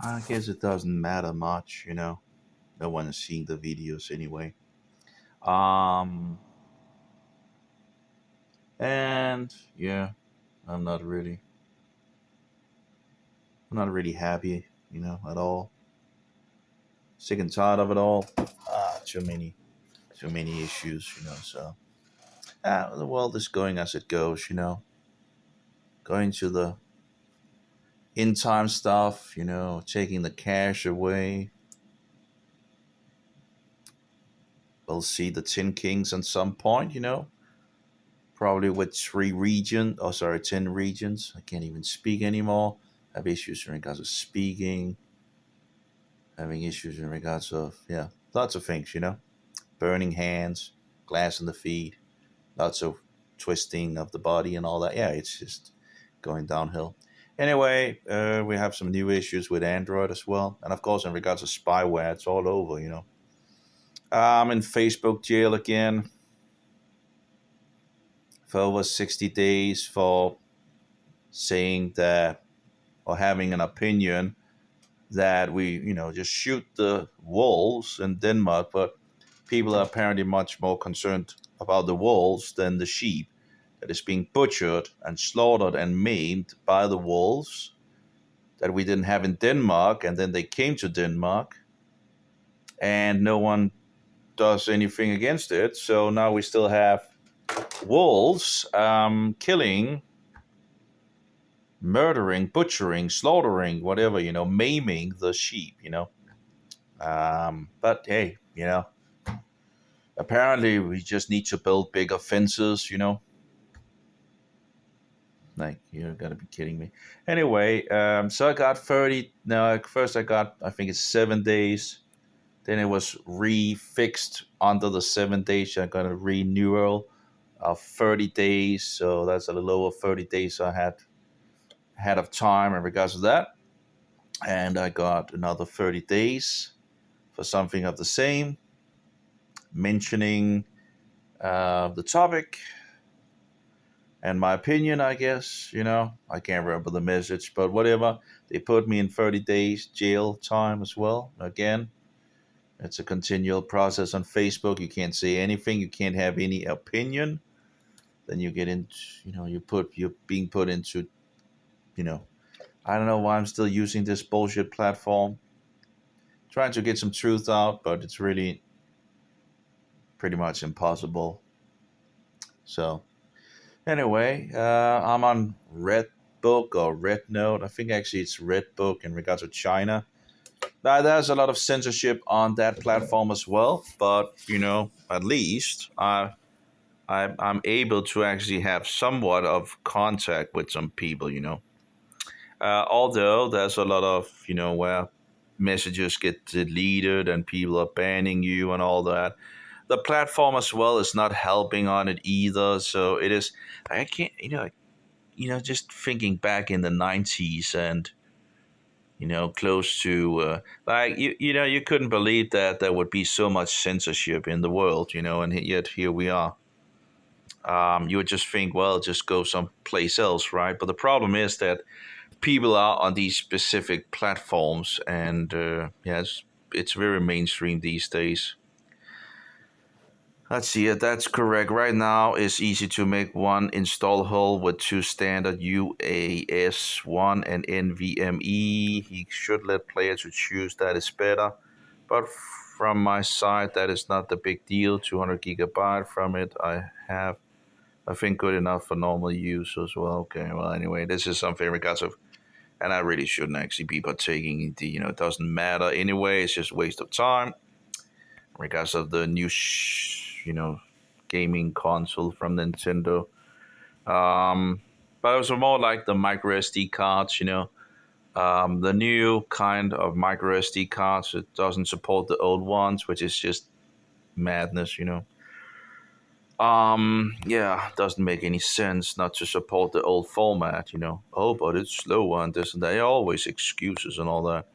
I guess it doesn't matter much, you know. No one is seeing the videos anyway. Um, and yeah, I'm not really, I'm not really happy, you know, at all. Sick and tired of it all. Too many issues, you know. So the world is going as it goes, you know. Going to the in time stuff, you know, taking the cash away. We'll see the Tin Kings at some point, you know. Probably with 10 regions. I can't even speak anymore. Have issues in regards of speaking, having issues in regards of, yeah, lots of things, you know. Burning hands, glass in the feet, lots of twisting of the body and all that. Yeah, it's just going downhill. Anyway, we have some new issues with Android as well. And of course, in regards to spyware, it's all over, you know. I'm in Facebook jail again for over 60 days for saying that or having an opinion that we, you know, just shoot the wolves in Denmark, but people are apparently much more concerned about the wolves than the sheep that is being butchered and slaughtered and maimed by the wolves that we didn't have in Denmark, and then they came to Denmark, and no one does anything against it. So now we still have wolves killing, murdering, butchering, slaughtering, whatever, you know, maiming the sheep, you know. But hey, you know, apparently we just need to build bigger fences, you know. Like, you gotta be kidding me. Anyway, so I got 30. No, first I got, I think it's 7 days. Then it was refixed under the 7 days. I got a renewal of 30 days. So that's a little over 30 days I had of time in regards to that. And I got another 30 days for something of the same, mentioning the topic and my opinion, I guess. You know, I can't remember the message, but whatever. They put me in 30 days jail time as well. Again, it's a continual process on Facebook. You can't say anything. You can't have any opinion. Then you get into, you know, you're being put into, you know, I don't know why I'm still using this bullshit platform. Trying to get some truth out, but it's really pretty much impossible. So anyway, I'm on Redbook or Red Note. I think actually it's Redbook in regards to China. Now, there's a lot of censorship on that platform as well, but you know, at least I'm able to actually have somewhat of contact with some people. You know, although there's a lot of, you know, where messages get deleted and people are banning you and all that. The platform as well is not helping on it either. So it is. I can't. Just thinking back in the '90s and, you know, close to like you know, you couldn't believe that there would be so much censorship in the world. You know, and yet here we are. You would just think, well, just go someplace else, right? But the problem is that people are on these specific platforms, and yes, it's very mainstream these days. Let's see, that's correct. Right now, it's easy to make one install hole with two standard UAS1 and NVMe. He should let players who choose that is better. But from my side, that is not the big deal. 200 gigabyte from it, I have, I think, good enough for normal use as well. Okay, well, anyway, this is something in regards of, and I really shouldn't actually be partaking in the, you know, it doesn't matter anyway. It's just a waste of time in regards of the new, you know, gaming console from Nintendo. But it was more like the micro SD cards, you know. The new kind of micro SD cards, it doesn't support the old ones, which is just madness, you know. Yeah, doesn't make any sense not to support the old format, you know. Oh, but it's slower and this and that. Always excuses and all that.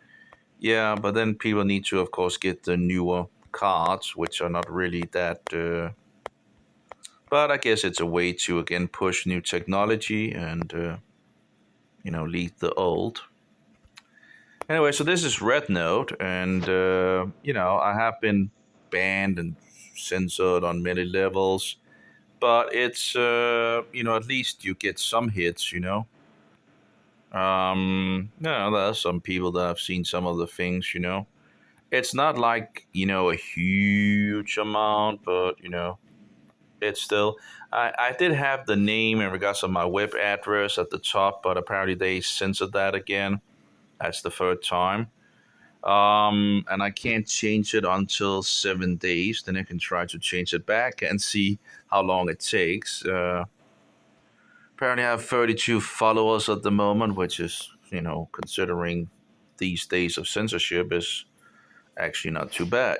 Yeah, but then people need to, of course, get the newer cards, which are not really that. But I guess it's a way to again push new technology and you know, leave the old. Anyway, so this is Red Note, and I have been banned and censored on many levels, but it's at least you get some hits. There are some people that have seen some of the things. It's not like a huge amount, but it's still. I did have the name in regards to my web address at the top, but apparently they censored that again. That's the third time. And I can't change it until 7 days. Then I can try to change it back and see how long it takes. Apparently, I have 32 followers at the moment, which is, considering these days of censorship, is actually not too bad.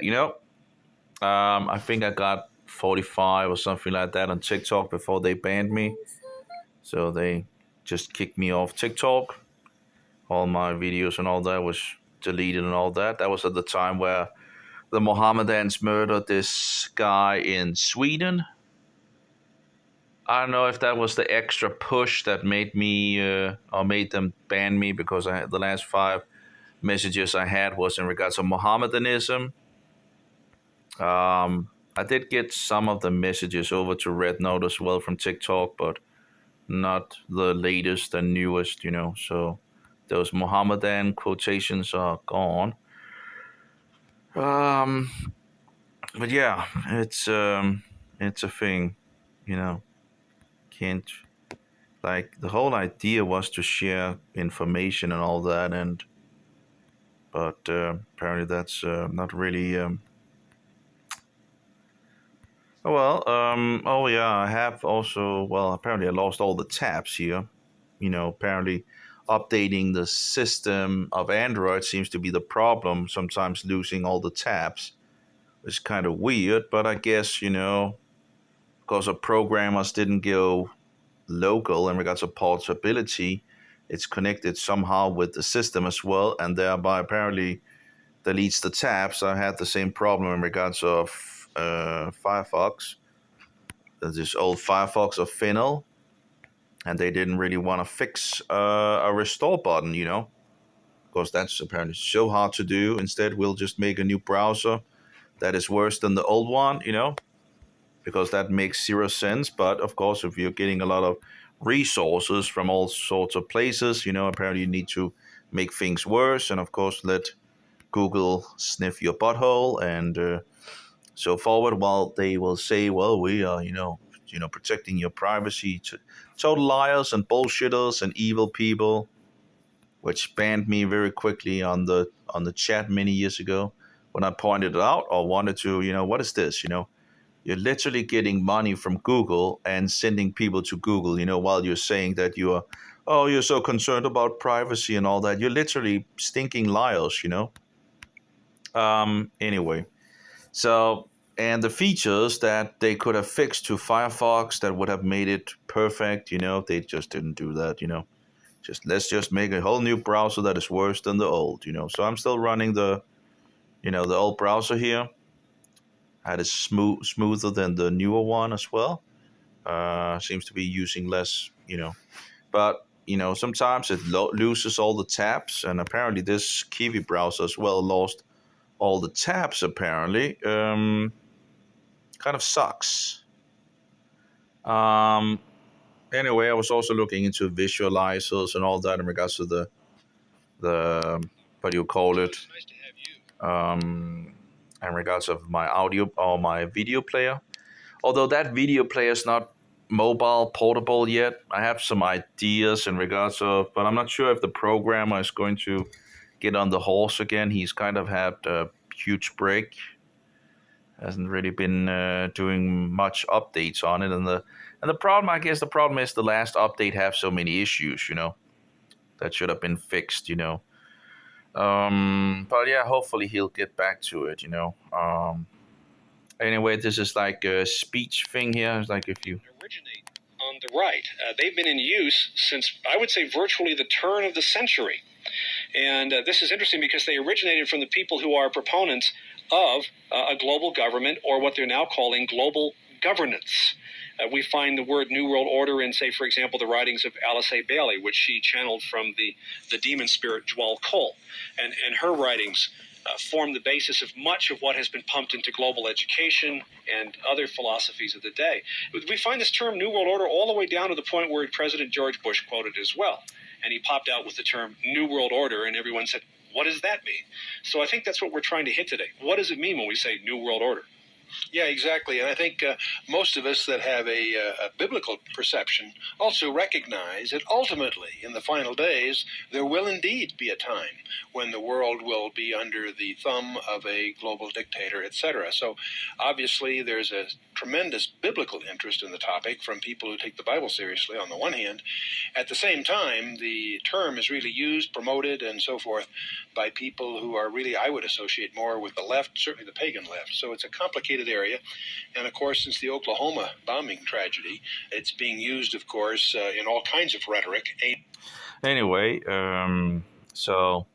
I think I got 45 or something like that on TikTok before they banned me. So they just kicked me off TikTok. All my videos and all that was deleted and all that. That was at the time where the Mohammedans murdered this guy in Sweden. I don't know if that was the extra push that made me or made them ban me, because the last 5 messages I had was in regards to Mohammedanism. I did get some of the messages over to Red Note as well from TikTok, but not the latest and newest, so those Mohammedan quotations are gone. But yeah, it's a thing, can't, like, the whole idea was to share information and all that, but apparently that's not really. Oh yeah, I have also. Well, apparently I lost all the tabs here. Apparently updating the system of Android seems to be the problem. Sometimes losing all the tabs is kind of weird, but I guess because of programmers didn't go local in regards to portability, it's connected somehow with the system as well, and thereby apparently deletes the tabs. I had the same problem in regards of Firefox. There's this old Firefox of Fennel, and they didn't really want to fix a restore button, because that's apparently so hard to do. Instead, we'll just make a new browser that is worse than the old one, because that makes zero sense. But of course, if you're getting a lot of resources from all sorts of places, apparently you need to make things worse, and of course let Google sniff your butthole and so forward. While they will say, well, we are, protecting your privacy. Total liars and bullshitters and evil people, which banned me very quickly on the chat many years ago when I pointed it out or wanted to, what is this? You're literally getting money from Google and sending people to Google, while you're saying that you're so concerned about privacy and all that. You're literally stinking liars, Anyway, so, and the features that they could have fixed to Firefox that would have made it perfect, they just didn't do that, let's just make a whole new browser that is worse than the old, So I'm still running the old browser here. Had it smoother than the newer one as well. Seems to be using less, But, sometimes it loses all the tabs, and apparently this Kiwi browser as well lost all the tabs, apparently. Kind of sucks. Anyway, I was also looking into visualizers and all that in regards to the what do you call it? In regards of my audio or my video player. Although that video player is not mobile portable yet, I have some ideas in regards of, but I'm not sure if the programmer is going to get on the horse again. He's kind of had a huge break. Hasn't really been doing much updates on it, and the problem, I guess, the problem is the last update have so many issues, that should have been fixed, But yeah, hopefully he'll get back to it, Anyway, this is like a speech thing here. It's like if you originate on the right, they've been in use since, I would say, virtually the turn of the century. And this is interesting because they originated from the people who are proponents of a global government, or what they're now calling global governance. We find the word New World Order in, say, for example, the writings of Alice A. Bailey, which she channeled from the demon spirit Djwal Khol. And her writings form the basis of much of what has been pumped into global education and other philosophies of the day. We find this term New World Order all the way down to the point where President George Bush quoted as well. And he popped out with the term New World Order, and everyone said, what does that mean? So I think that's what we're trying to hit today. What does it mean when we say New World Order? Yeah, exactly. And I think most of us that have a biblical perception also recognize that ultimately, in the final days, there will indeed be a time when the world will be under the thumb of a global dictator, etc. So obviously, there's a tremendous biblical interest in the topic from people who take the Bible seriously on the one hand. At the same time, the term is really used, promoted, and so forth by people who are really, I would associate more with the left, certainly the pagan left. So it's a complicated area. And of course, since the Oklahoma bombing tragedy, it's being used, of course, in all kinds of rhetoric. Anyway, so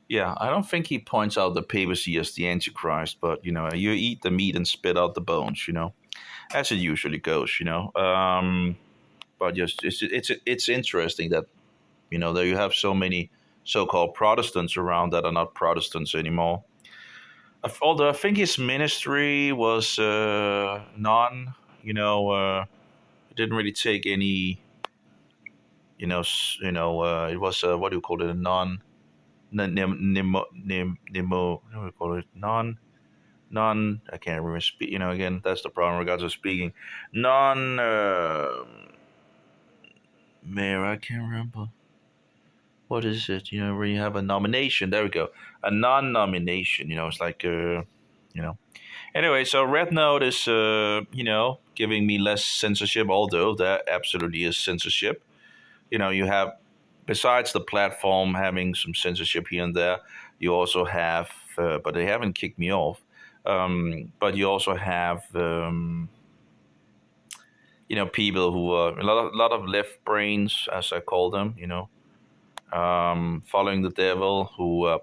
yeah, I don't think he points out the papacy as the Antichrist, but you eat the meat and spit out the bones, as it usually goes, But just it's interesting that that you have so many so-called Protestants around that are not Protestants anymore. Although I think his ministry was non, didn't really take any, it was what do you call it, a non, nemo, what do you call it, non. I can't remember speak. Again, that's the problem in regards to speaking. Mayor, I can't remember. What is it? Where you have a nomination. There we go. A non-nomination. It's like, Anyway, so Red Note is, giving me less censorship, although there absolutely is censorship. You have, besides the platform having some censorship here and there, you also have, but they haven't kicked me off, but you also have, people who are a lot of left brains, as I call them, following the devil, who are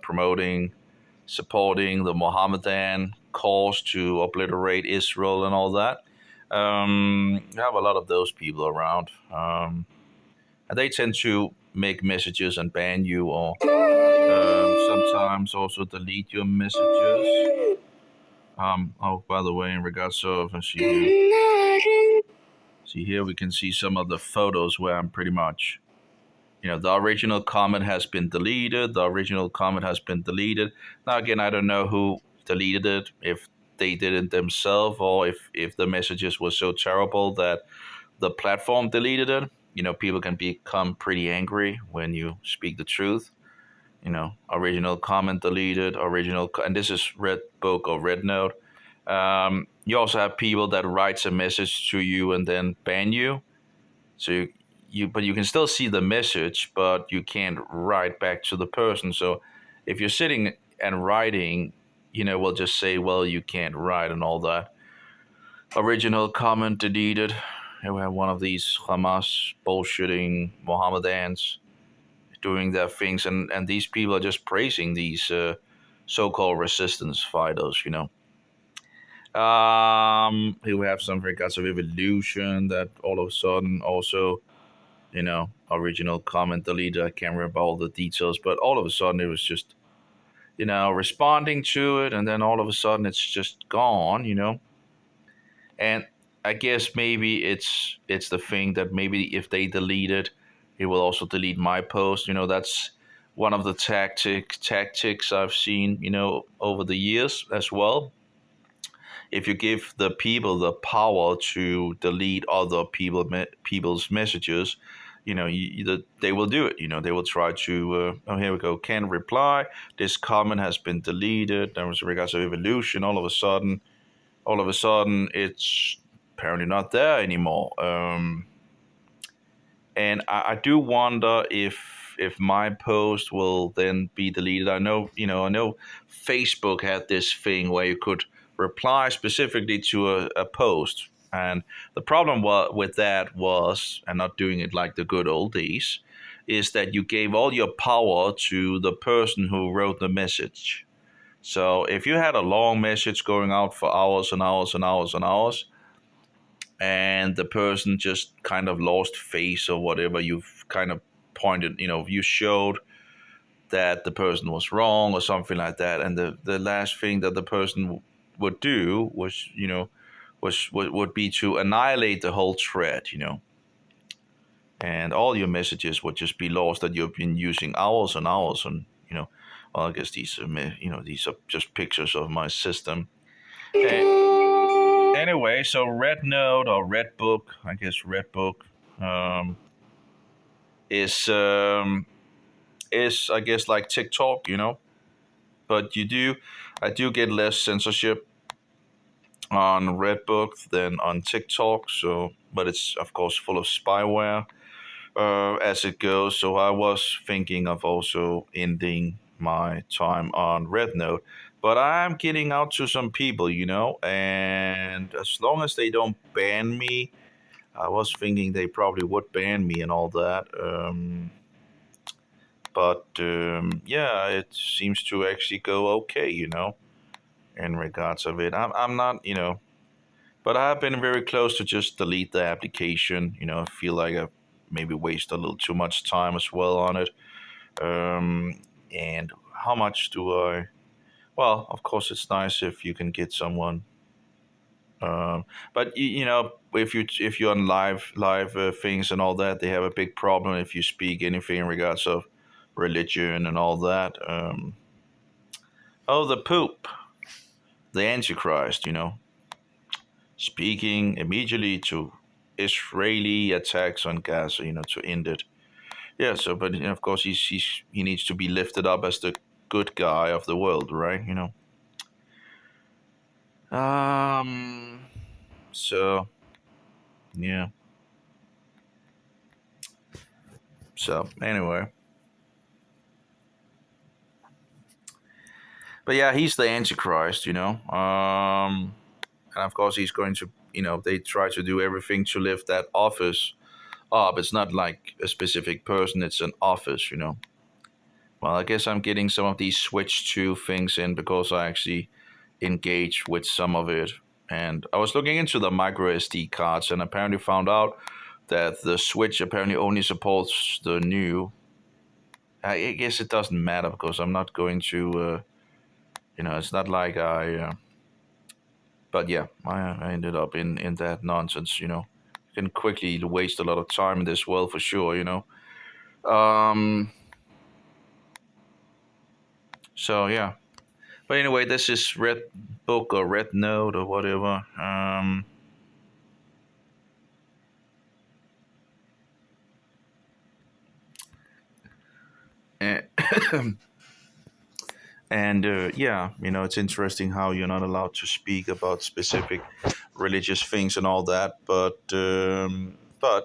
supporting the Mohammedan cause to obliterate Israel and all that. You have a lot of those people around. And they tend to make messages and ban you, or sometimes also delete your messages. By the way, in regards to, see here, we can see some of the photos where I'm pretty much, the original comment has been deleted. Now, again, I don't know who deleted it, if they did it themselves, or if the messages were so terrible that the platform deleted it. People can become pretty angry when you speak the truth. Original comment deleted, and this is Red Book or Red Note. You also have people that writes a message to you and then ban you. So but you can still see the message, but you can't write back to the person. So if you're sitting and writing, we'll just say, well, you can't write and all that. Original comment deleted. We have one of these Hamas bullshitting Mohammedans doing their things, and these people are just praising these so-called resistance fighters, Here we have some regards of evolution that all of a sudden also, original comment deleted. I can't remember all the details, but all of a sudden it was just, responding to it, and then all of a sudden it's just gone, And I guess maybe it's the thing that maybe if they delete it, it will also delete my post. That's one of the tactics I've seen, over the years as well. If you give the people the power to delete other people's messages, they will do it. They will try to. Here we go. Can reply. This comment has been deleted. There was regards to evolution. All of a sudden, it's apparently not there anymore. And I do wonder if my post will then be deleted. I know Facebook had this thing where you could reply specifically to a post, and the problem with that was, and not doing it like the good old days, is that you gave all your power to the person who wrote the message. So if you had a long message going out for hours and hours and hours and hours, and the person just kind of lost face or whatever. You've kind of pointed, you showed that the person was wrong or something like that, and the last thing that the person would do was, would be to annihilate the whole thread, and all your messages would just be lost that you've been using hours and hours on, well, I guess these are, these are just pictures of my system. Anyway, so Red Note or Red Book, I guess Red Book, is I guess like TikTok, but I do get less censorship on Red Book than on TikTok. So, but it's of course full of spyware as it goes. So I was thinking of also ending my time on Red Note, but I'm getting out to some people, and as long as they don't ban me, I was thinking they probably would ban me and all that. But yeah, it seems to actually go okay, in regards of it. I'm not, but I've been very close to just delete the application. I feel like I maybe waste a little too much time as well on it. And how much do I? Well, of course, it's nice if you can get someone. But if you're on live things and all that, they have a big problem if you speak anything in regards of religion and all that. Oh, the Pope, the Antichrist, speaking immediately to Israeli attacks on Gaza, to end it. Yeah, so, but of course, he needs to be lifted up as the good guy of the world, right? So, yeah. So, anyway. But yeah, he's the Antichrist, and of course, he's going to, they try to do everything to lift that office up. It's not like a specific person, it's an office, Well, I guess I'm getting some of these Switch 2 things in because I actually engaged with some of it. And I was looking into the micro SD cards and apparently found out that the Switch apparently only supports the new. I guess it doesn't matter because I'm not going to, it's not like but yeah, I ended up in that nonsense, You can quickly waste a lot of time in this world for sure, Um, so yeah. But anyway, this is Red Book or Red Note or whatever. And, and yeah, it's interesting how you're not allowed to speak about specific religious things and all that. But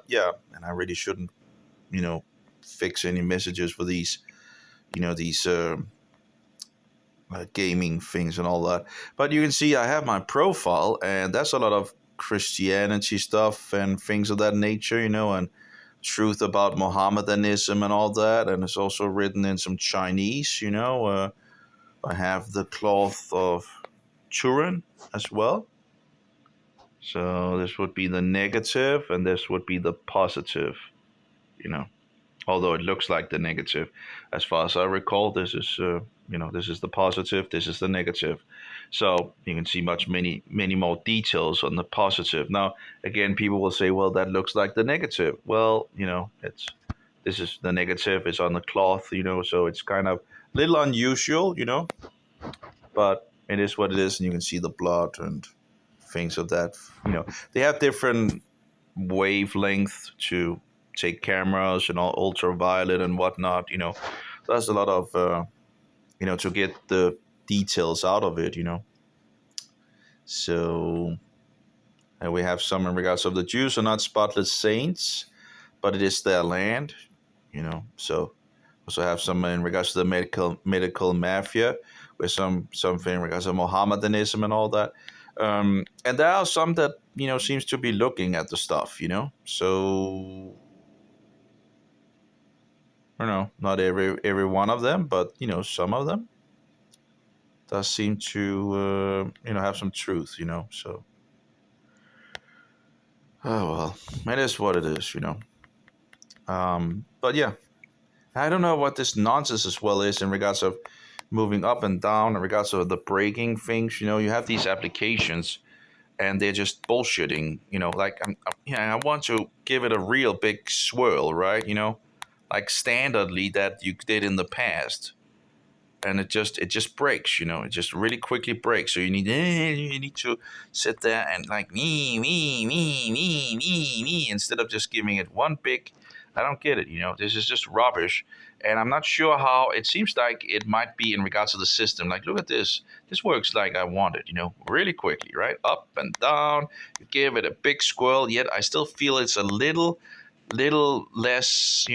yeah, and I really shouldn't, fix any messages for these, these gaming things and all that. But you can see I have my profile, and that's a lot of Christianity stuff and things of that nature, and truth about Mohammedanism and all that. And it's also written in some Chinese, I have the cloth of Turin as well. So this would be the negative, and this would be the positive, although it looks like the negative. As far as I recall, this is this is the positive, this is the negative. So you can see many more details on the positive. Now, again, people will say, well, that looks like the negative. Well, this is the negative, it's on the cloth, so it's kind of a little unusual, but it is what it is, and you can see the blood and things of that. They have different wavelength to take cameras and all ultraviolet and whatnot. There's a lot of to get the details out of it. So and we have some in regards of the Jews are not spotless saints, but it is their land. So also have some in regards to the medical mafia, with something in regards to Mohammedanism and all that. And there are some that seems to be looking at the stuff. So I don't know, not every one of them, but some of them does seem to have some truth. So Oh well, it is what it is, But yeah, I don't know what this nonsense as well is in regards of moving up and down, in regards of the breaking things. You have these applications and they're just bullshitting. Like I want to give it a real big swirl, right? Like standardly that you did in the past, and it just breaks. It just really quickly breaks. So you need to sit there and like me instead of just giving it one big. I don't get it. This is just rubbish, and I'm not sure how. It seems like it might be in regards to the system. Like, look at this. This works like I want it. Really quickly, right? Up and down. You give it a big swirl. Yet I still feel it's a little less,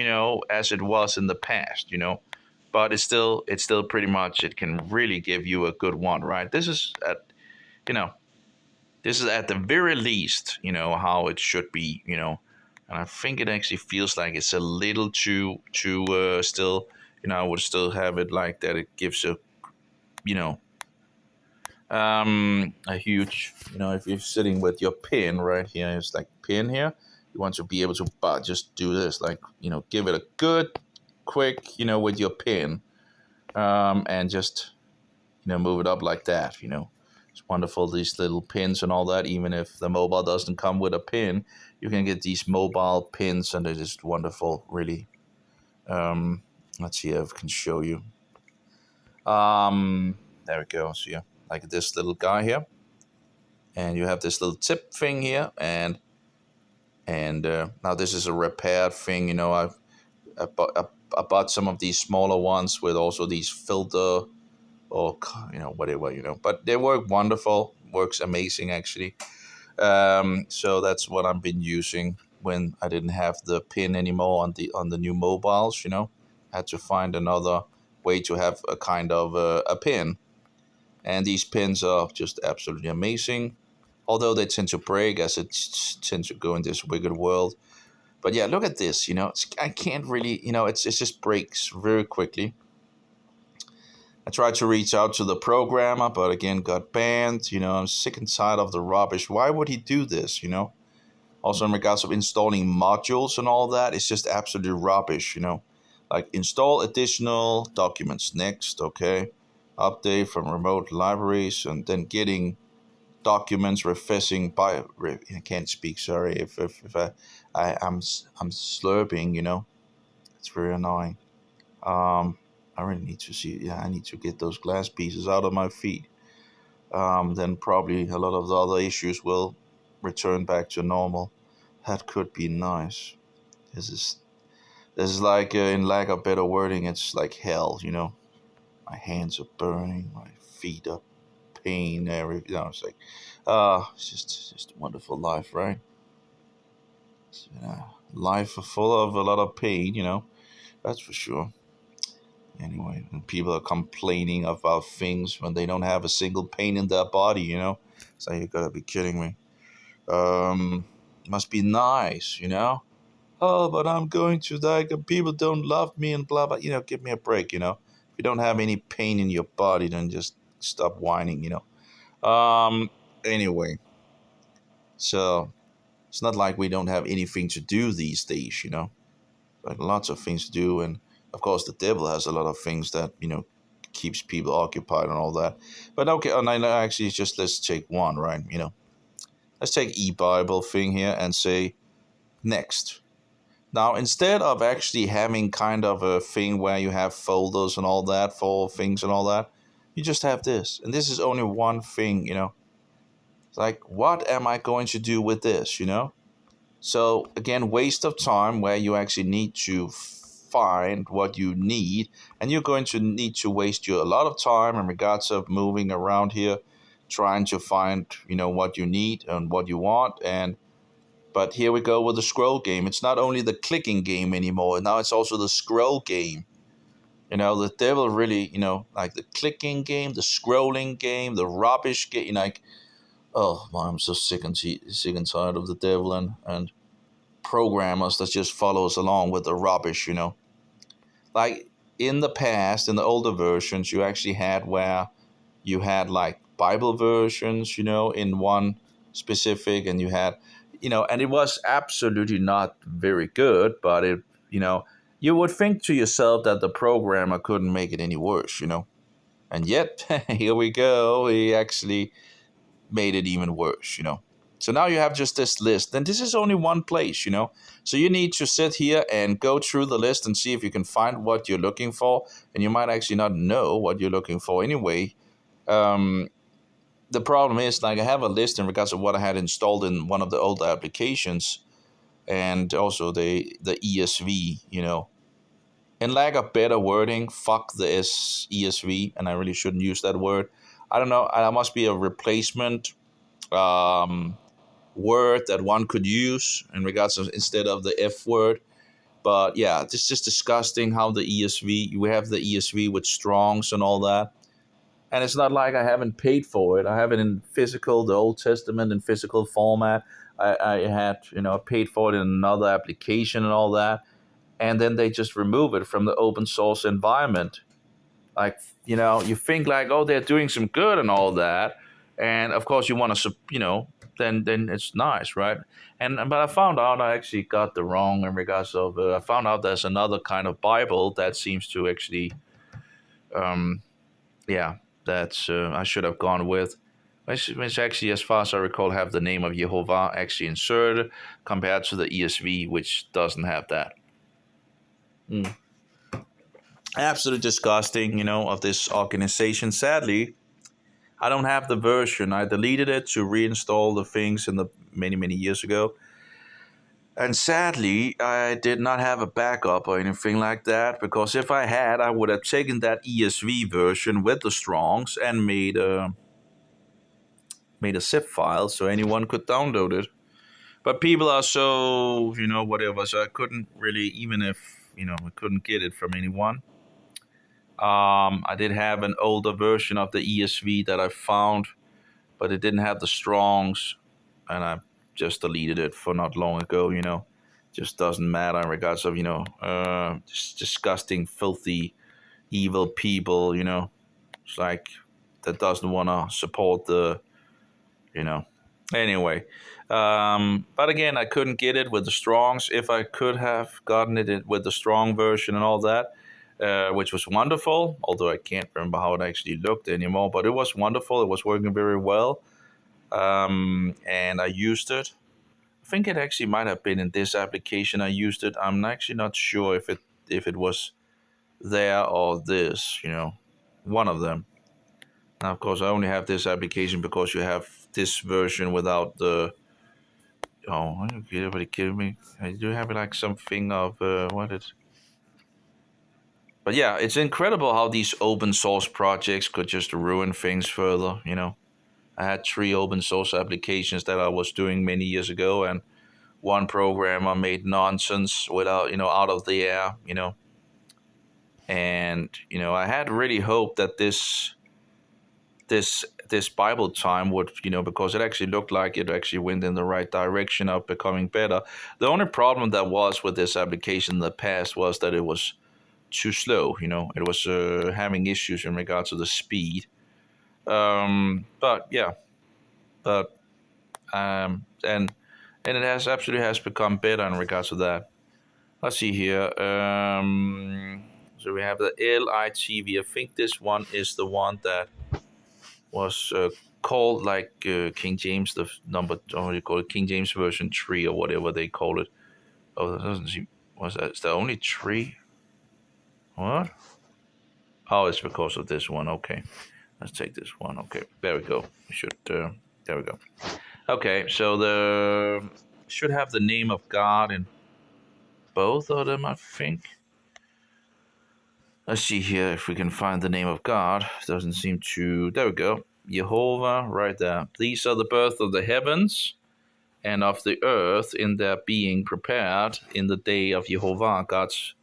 as it was in the past. But it's still pretty much, it can really give you a good one, right? You know this is at the very least, how it should be, and I think it actually feels like it's a little too still, I would still have it like that. It gives you know a huge, if you're sitting with your pin right here, it's like pin here, you want to be able to just do this, like, give it a good quick, with your pin, and just move it up like that. It's wonderful, these little pins and all that. Even if the mobile doesn't come with a pin, you can get these mobile pins, and it is wonderful, really. Let's see if I can show you. There we go. So yeah, like this little guy here, and you have this little tip thing here, and now this is a repaired thing. I bought some of these smaller ones with also these filter, or whatever, but they work wonderful. Works amazing, actually. So that's what I've been using when I didn't have the pin anymore on the new mobiles. Had to find another way to have a kind of a pin, and these pins are just absolutely amazing. Although they tend to break as it tends to go in this wicked world. But yeah, look at this. I can't really. It just breaks very quickly. I tried to reach out to the programmer, but again got banned. I'm sick and tired of the rubbish. Why would he do this? Also in regards of installing modules and all that, it's just absolutely rubbish. Like install additional documents next. Okay, update from remote libraries, and then getting documents refacing by. I can't speak. Sorry if I'm slurping. It's very annoying. I really need to see. Yeah, I need to get those glass pieces out of my feet. Then probably a lot of the other issues will return back to normal. That could be nice. This is like, in lack of better wording, it's like hell. My hands are burning, my feet are pain. It's like, it's just a wonderful life, right? It's, life full of a lot of pain. That's for sure. Anyway, when people are complaining about things when they don't have a single pain in their body, it's like, you gotta be kidding me. Must be nice, Oh, but I'm going to die. People don't love me and blah blah. Give me a break. If you don't have any pain in your body, then just stop whining. Anyway, so it's not like we don't have anything to do these days. Like lots of things to do, and of course, the devil has a lot of things that, keeps people occupied and all that. But okay, and actually, just let's take one, right? Let's take e-Bible thing here and say next. Now, instead of actually having kind of a thing where you have folders and all that for things and all that, you just have this. And this is only one thing, It's like, what am I going to do with this, So, again, waste of time where you actually need to find what you need, and you're going to need to waste a lot of time in regards of moving around here, trying to find, what you need and what you want. But here we go with the scroll game. It's not only the clicking game anymore, now it's also the scroll game. The devil really, like the clicking game, the scrolling game, the rubbish game, like, oh, man, I'm so sick and tired of the devil and programmers that just follow us along with the rubbish, Like in the past, in the older versions, you actually had where you had like Bible versions, in one specific, and you had and it was absolutely not very good, but you would think to yourself that the programmer couldn't make it any worse. And yet, here we go, he actually made it even worse. So now you have just this list, and this is only one place. So you need to sit here and go through the list and see if you can find what you're looking for, and you might actually not know what you're looking for anyway. The problem is, like, I have a list in regards to what I had installed in one of the older applications, and also the ESV. In lack of better wording, fuck the ESV, and I really shouldn't use that word. I don't know. That must be a replacement word that one could use in regards to instead of the F word. But yeah, it's just disgusting how the ESV, we have the ESV with Strongs and all that. And it's not like I haven't paid for it. I have it in physical, the Old Testament in physical format. I had, paid for it in another application and all that. And then they just remove it from the open source environment. Like, you think like, oh, they're doing some good and all that. And of course you want to, then it's nice, right? But I found out I actually got the wrong in regards of, I found out there's another kind of Bible that seems to actually, that's I should have gone with. Which actually, as far as I recall, have the name of Jehovah actually inserted compared to the ESV, which doesn't have that. Absolutely disgusting, of this organization. Sadly, I don't have the version. I deleted it to reinstall the things in the many years ago. And sadly, I did not have a backup or anything like that, because if I had, I would have taken that ESV version with the Strongs and made a zip file so anyone could download it. But people are so, whatever, so I couldn't really, even if, I couldn't get it from anyone. I did have an older version of the ESV that I found, but it didn't have the Strongs, and I just deleted it for not long ago. Just doesn't matter in regards of just disgusting, filthy, evil people. It's like that doesn't want to support the anyway. But again, I couldn't get it with the Strongs. If I could have gotten it with the Strong version and all that, which was wonderful, although I can't remember how it actually looked anymore, but it was wonderful. It was working very well. And I used it. I think it actually might have been in this application I used it. I'm actually not sure if it was there or this, one of them. Now, of course, I only have this application because you have this version without the... Oh, are you kidding me? I do have like something of what it... But yeah, it's incredible how these open source projects could just ruin things further, I had 3 open source applications that I was doing many years ago, and one programmer made nonsense without, out of the air, And, I had really hoped that this Bible time would, because it actually looked like it actually went in the right direction of becoming better. The only problem that was with this application in the past was that it was too slow, It was having issues in regards to the speed. And it has become better in regards to that. Let's see here. So we have the LITV. I think this one is the one that was called like King James, the number, what do you call it, King James version 3 or whatever they call it. Oh, that doesn't seem. Was that? Is there only 3? What? Oh, it's because of this one. Okay. Let's take this one. Okay, there we go. We should. There we go. Okay, so should have the name of God in both of them, I think. Let's see here if we can find the name of God. Doesn't seem to. There we go. Jehovah, right there. These are the birth of the heavens and of the earth in their being prepared in the day of Jehovah. God's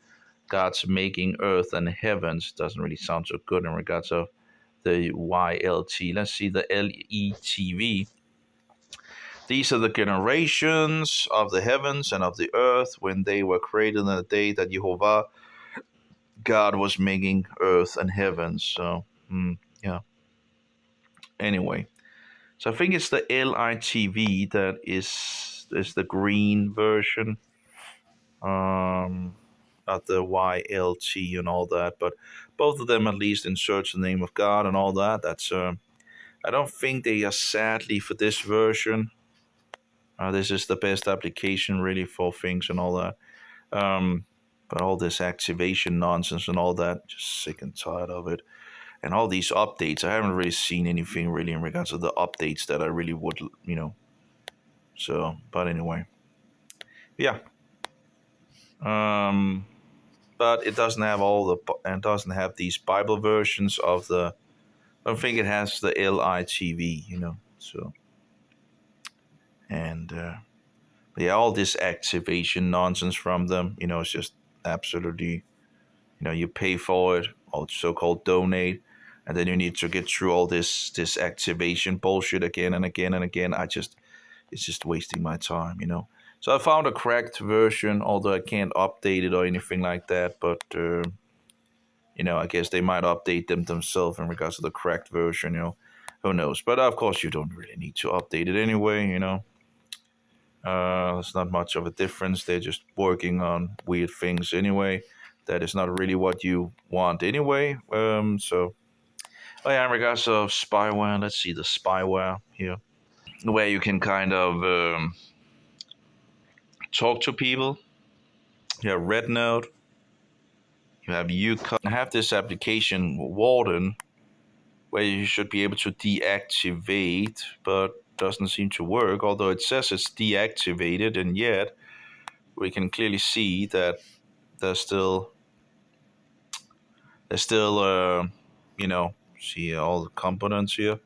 making earth and heavens. Doesn't really sound so good in regards of the YLT. Let's see the LETV. These are the generations of the heavens and of the earth when they were created in the day that Jehovah God was making earth and heavens. So, yeah. Anyway, so I think it's the LITV that is is the green version, not the YLT and all that, but both of them at least insert the name of God and all that. That's I don't think they are sadly for this version. This is the best application really for things and all that. Um, but all this activation nonsense and all that, just sick and tired of it. And all these updates, I haven't really seen anything really in regards to the updates that I really would, So, but anyway, yeah. But it doesn't have and doesn't have these Bible versions of the. I don't think it has the LITV, So, and but yeah, all this activation nonsense from them, it's just absolutely, you pay for it, or so-called donate, and then you need to get through all this activation bullshit again and again and again. It's just wasting my time. So I found a cracked version, although I can't update it or anything like that. But I guess they might update them themselves in regards to the cracked version. Who knows? But of course, you don't really need to update it anyway. It's not much of a difference. They're just working on weird things anyway. That is not really what you want anyway. So, oh yeah, in regards to spyware, let's see the spyware here, where you can kind of talk to people. You have Red Note. You have UConn. I have this application Warden, where you should be able to deactivate, but doesn't seem to work. Although it says it's deactivated, and yet we can clearly see that there's still see all the components here.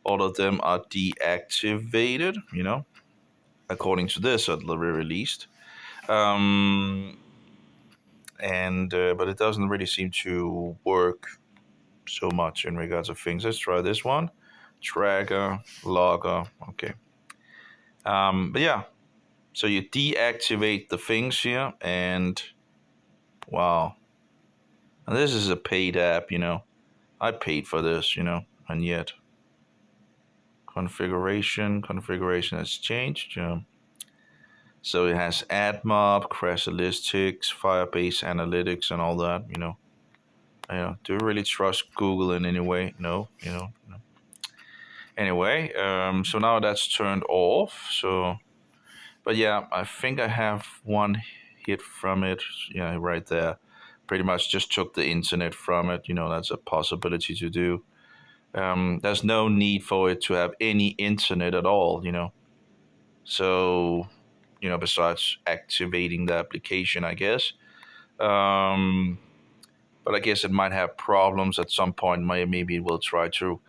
All of them are deactivated, according to this at the very least. But it doesn't really seem to work so much in regards of things. Let's try this one. Tracker, logger, okay. But yeah, so you deactivate the things here, and wow. And this is a paid app, I paid for this, and yet configuration has changed. So it has AdMob, Crashlytics, Firebase Analytics, and all that. Do you really trust Google in any way? No. No. Anyway, so now that's turned off. So, but yeah, I think I have one hit from it. Yeah, right there. Pretty much just took the internet from it. That's a possibility to do. There's no need for it to have any internet at all. So, besides activating the application, I guess. But I guess it might have problems at some point. Maybe it will try to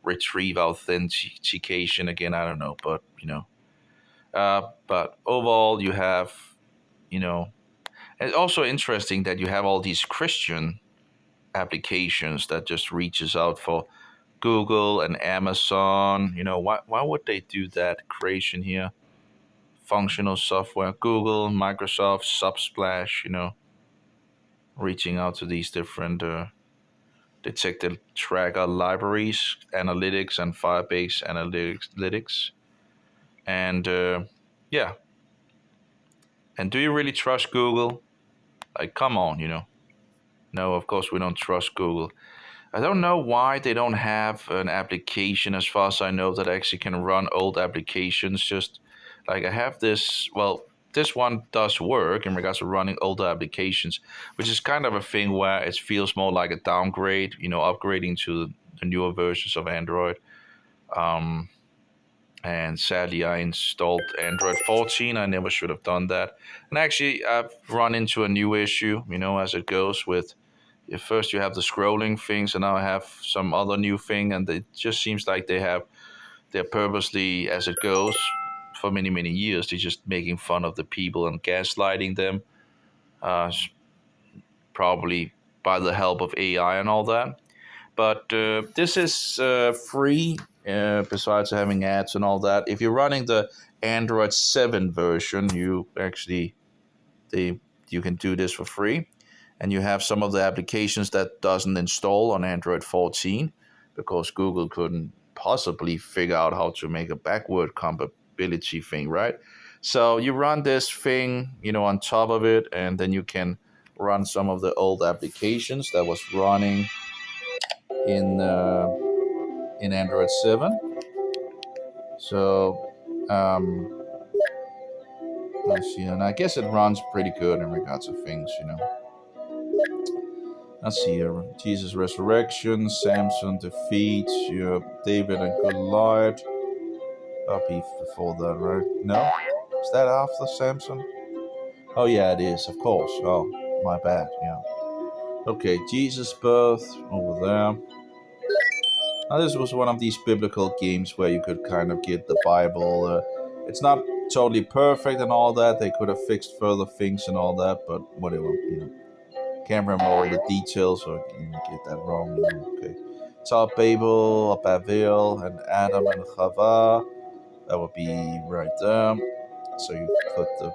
retrieve authentication again. I don't know, but but overall, you have, it's also interesting that you have all these Christian applications that just reaches out for Google and Amazon. Why would they do that creation here? Functional software, Google, Microsoft, Subsplash, reaching out to these different detected tracker libraries, analytics, and Firebase analytics. And yeah. And do you really trust Google? Like, come on, No, of course we don't trust Google. I don't know why they don't have an application, as far as I know, that actually can run old applications. Just like I have this, well, this one does work in regards to running older applications, which is kind of a thing where it feels more like a downgrade, upgrading to the newer versions of Android. And sadly, I installed Android 14. I never should have done that. And actually, I've run into a new issue, as it goes with, first you have the scrolling things, and now I have some other new thing, and it just seems like they're purposely, as it goes, for many, many years, they're just making fun of the people and gaslighting them, probably by the help of AI and all that. But this is free, besides having ads and all that. If you're running the Android 7 version, you can do this for free. And you have some of the applications that doesn't install on Android 14 because Google couldn't possibly figure out how to make a backward compatibility thing, right? So you run this thing, on top of it, and then you can run some of the old applications that was running in Android 7. So let's see, and I guess it runs pretty good in regards to things. Let's see here. Jesus' resurrection, Samson defeats David and Goliath. Up before that, right? No? Is that after Samson? Oh, yeah, it is, of course. Oh, my bad, yeah. Okay, Jesus' birth over there. Now, this was one of these biblical games where you could kind of get the Bible. It's not totally perfect and all that. They could have fixed further things and all that, but whatever. Can't remember all the details, or you get that wrong. Okay. Top Babel, Babel, and Adam and Chava. That would be right there. So you put the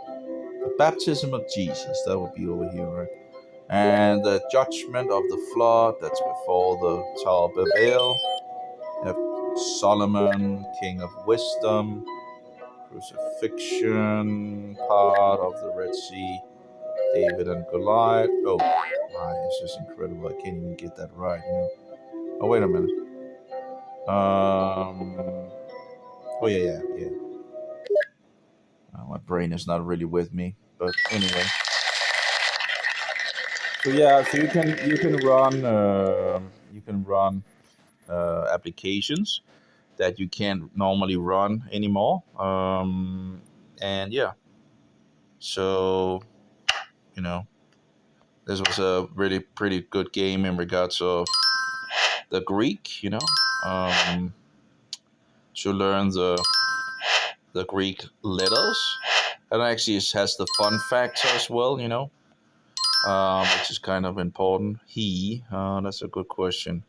baptism of Jesus. That would be over here, right? And the judgment of the flood. That's before the Tower of Babel. You have Solomon, king of wisdom. Crucifixion, part of the Red Sea. David and Goliath. Oh, my, it's just incredible. I can't even get that right. Oh, wait a minute. Oh, yeah. My brain is not really with me, but anyway. So yeah, so you can run applications that you can't normally run anymore. And yeah, so this was a really pretty good game in regards of the Greek, to learn the Greek letters. And actually it has the fun factor as well, which is kind of important. That's a good question.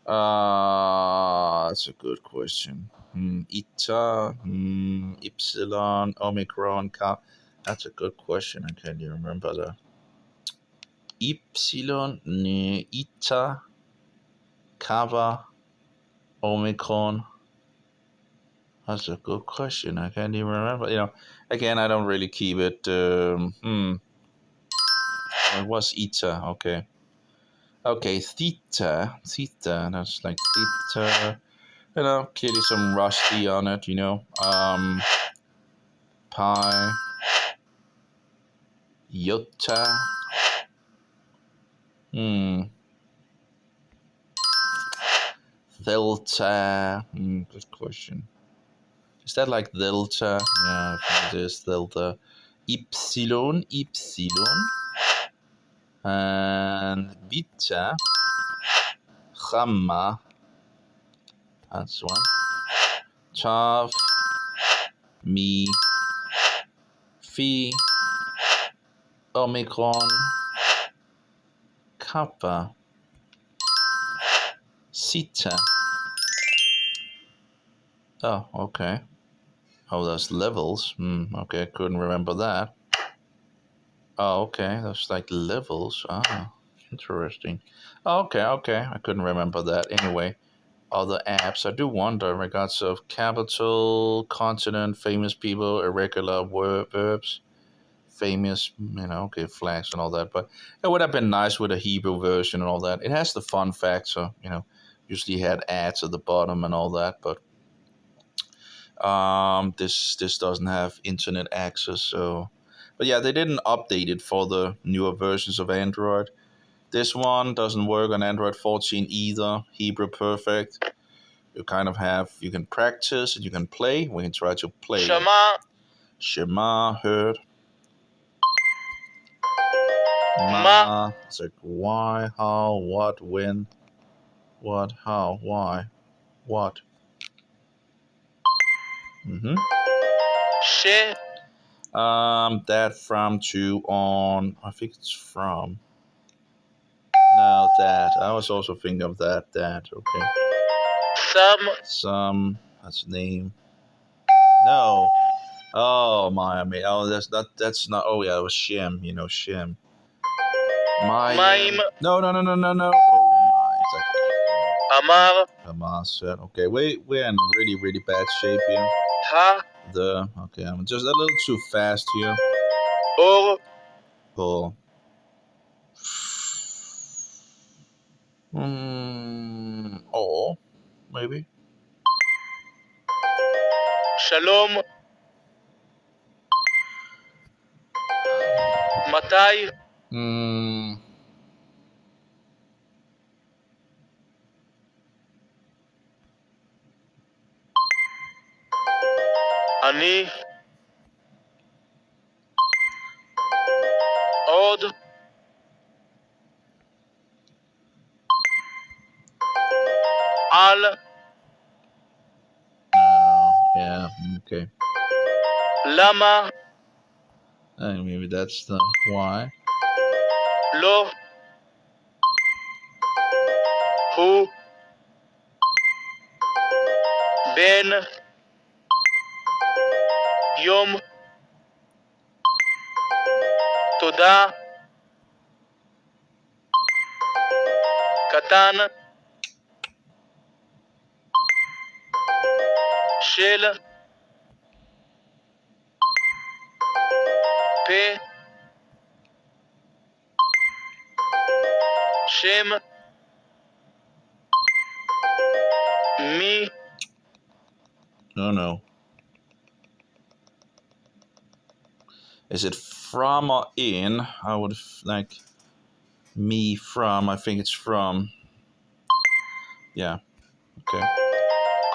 That's a good question. Eta, Epsilon, Omicron, Ka. That's a good question. I can't even remember the Epsilon, Eta, Kava, Omicron. That's a good question. I can't even remember. Again, I don't really keep it. It was Eta. Okay, theta. That's like theta. Clearly some rusty on it. Pi, iota. Delta. Good question. Is that like delta? Yeah, I think it is delta. Epsilon. And beta. Gamma. That's one. Tav. Mi. Phi. Omicron. Kappa. Zeta. Oh, okay. Oh, that's levels. Okay, I couldn't remember that. Oh, okay, that's like levels. Ah, interesting. Okay, I couldn't remember that. Anyway, other apps. I do wonder in regards of capital, consonant, famous people, irregular verbs, famous, flags and all that. But it would have been nice with a Hebrew version and all that. It has the fun factor, usually had ads at the bottom and all that, but this doesn't have internet access, so. But yeah, they didn't update it for the newer versions of Android. This one doesn't work on Android 14 either. Hebrew Perfect. You can practice and you can play. We can try to play. Shema, heard. Ma. It's like why, how, what, when. What, how, why, what. Shit. That, from, to, on. I think it's from. No, that. I was also thinking of that. Okay. Some. That's name. No. Oh my. Oh, that's not. Oh yeah, it was Shem. Shem. Mime. No. Oh my. Amar. Amar said. Okay, we're in really, really bad shape here. Ha. Okay, I'm just a little too fast here. אור, Or or maybe. שלום, מתי, Hmm. אני, עוד, על, Yeah. Okay. למה, Maybe that's the why. לא, הוא, בן, יום, תודה, קטן, של, פה, שם, מי, No. Is it from or in? I would like me from. I think it's from. Yeah. Okay.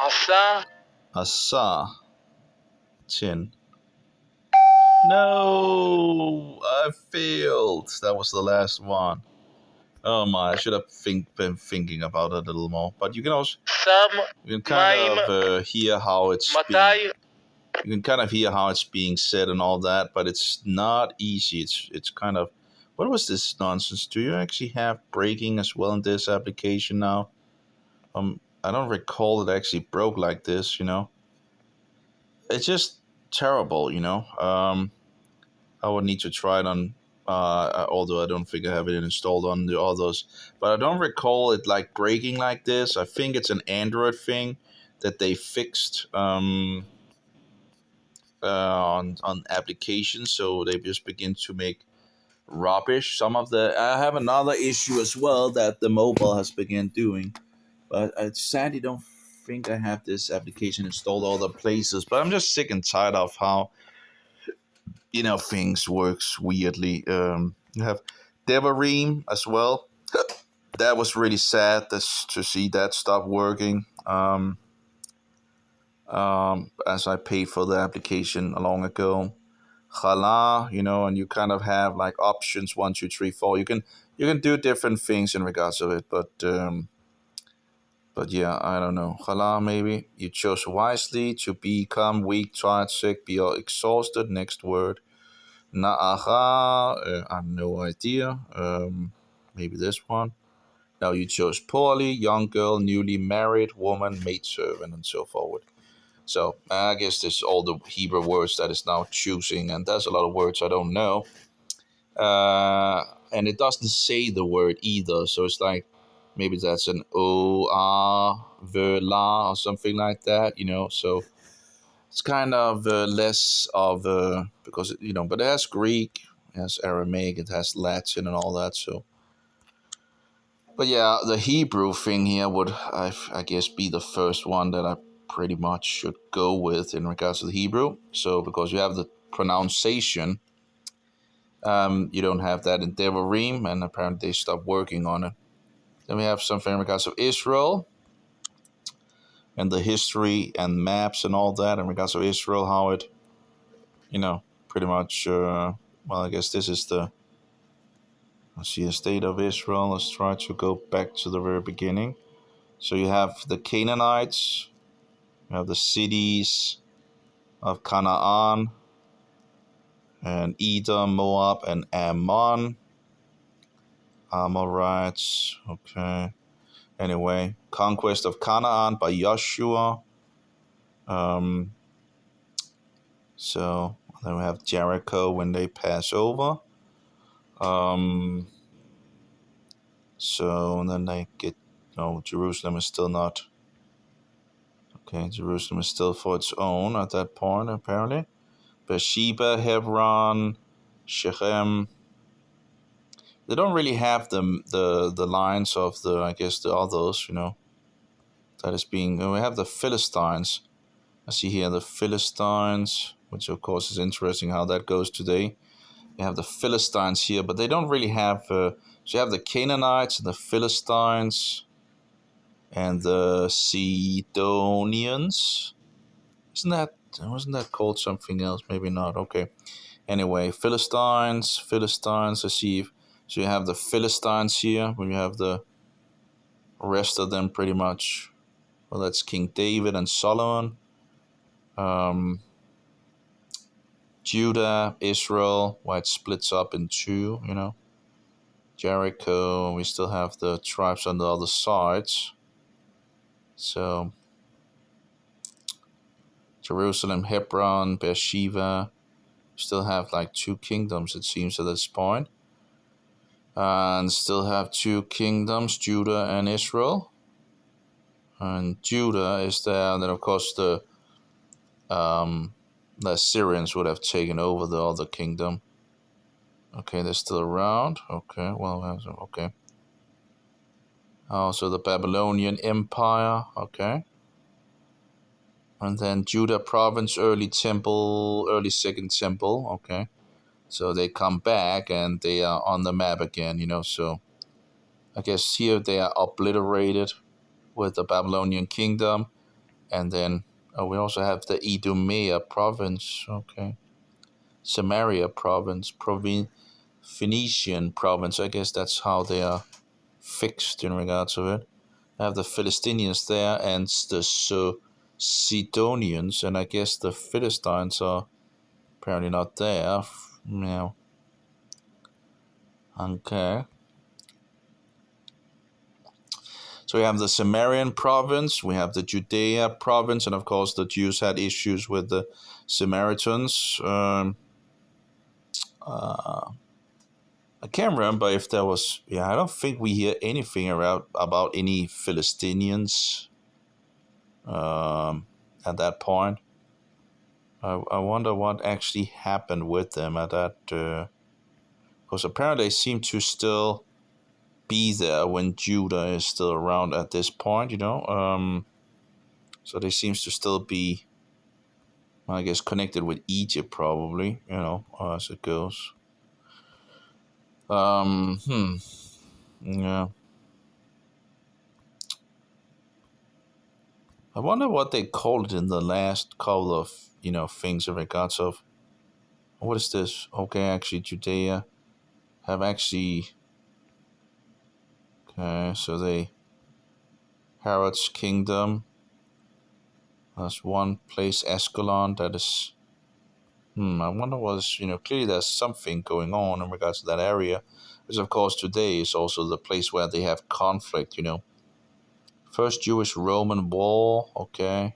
עשה, Asa. Tin. No, I failed. That was the last one. Oh my! I should have been thinking about it a little more. But you can also שם, מים, hear how it's מתי, you can kind of hear how it's being said and all that, but it's not easy. It's kind of what was this nonsense? Do you actually have breaking as well in this application now? I don't recall it actually broke like this. It's just terrible. I would need to try it on. Although I don't think I have it installed on the others, but I don't recall it like breaking like this. I think it's an Android thing that they fixed. On applications, so they just begin to make rubbish. I have another issue as well that the mobile has begun doing, but I sadly don't think I have this application installed other places. But I'm just sick and tired of how things works weirdly. You have Devarim as well. That was really sad to see that stop working. As I paid for the application long ago. Chala, and you kind of have like options 1, 2, 3, 4. You can do different things in regards of it, but yeah, I don't know. Chala, maybe you chose wisely to become weak, tired, sick, be exhausted. Next word. Na'acha, I have no idea. Maybe this one. Now you chose poorly, young girl, newly married, woman, maidservant, and so forward. So I guess this is all the Hebrew words that is now choosing, and there's a lot of words I don't know. And it doesn't say the word either, so it's like maybe that's an O, R, V, La, or something like that, so it's kind of less of, because, but it has Greek, it has Aramaic, it has Latin and all that, so. But yeah, the Hebrew thing here would, I guess, be the first one that I pretty much should go with in regards to the Hebrew. So, because you have the pronunciation, you don't have that in Devarim, and apparently they stopped working on it. Then we have something in regards of Israel, and the history and maps and all that in regards of Israel, how it, pretty much, I guess this is let's see, the state of Israel. Let's try to go back to the very beginning. So you have the Canaanites, you have the cities of Canaan, and Edom, Moab, and Ammon. Amorites, okay. Anyway, conquest of Canaan by Joshua. So then we have Jericho when they pass over. So then they get, Jerusalem is still not. Okay, Jerusalem is still for its own at that point, apparently. Beersheba, Hebron, Shechem. They don't really have the lines of the, I guess, the others, that is being. We have the Philistines. I see here the Philistines, which of course is interesting how that goes today. You have the Philistines here, but they don't really have. So you have the Canaanites and the Philistines and the Sidonians. Wasn't that called something else? Maybe not. Okay. Anyway, Philistines. I see. So you have the Philistines here, when you have the rest of them pretty much. Well, that's King David and Solomon. Judah, Israel, why it splits up in two, Jericho, we still have the tribes on the other sides. So, Jerusalem, Hebron, Beersheba, still have like two kingdoms, it seems, at this point. And still have two kingdoms, Judah and Israel. And Judah is there, and then of course the Assyrians would have taken over the other kingdom. Okay, they're still around. Okay, well, okay. Also the Babylonian Empire. Okay. And then Judah province, early second temple. Okay. So they come back and they are on the map again, So I guess here they are obliterated with the Babylonian kingdom. And then we also have the Idumea province. Okay. Samaria province, Phoenician province. I guess that's how they are fixed in regards to it. I have the Philistines there and the Sidonians, and I guess the Philistines are apparently not there. Yeah. Okay. So we have the Samarian province, we have the Judea province, and of course the Jews had issues with the Samaritans. I can't remember if there was. I don't think we hear anything about any Philistinians at that point. I wonder what actually happened with them at that. Because apparently they seem to still be there when Judah is still around at this point, So they seems to still be, I guess, connected with Egypt probably, as it goes. Yeah. I wonder what they called it in the last couple of, things in regards of, what is this? Okay, actually, Judea have actually, okay, so Herod's kingdom, there's one place, Ascalon, that is, I wonder clearly there's something going on in regards to that area. Because, of course, today is also the place where they have conflict, First Jewish-Roman War, okay.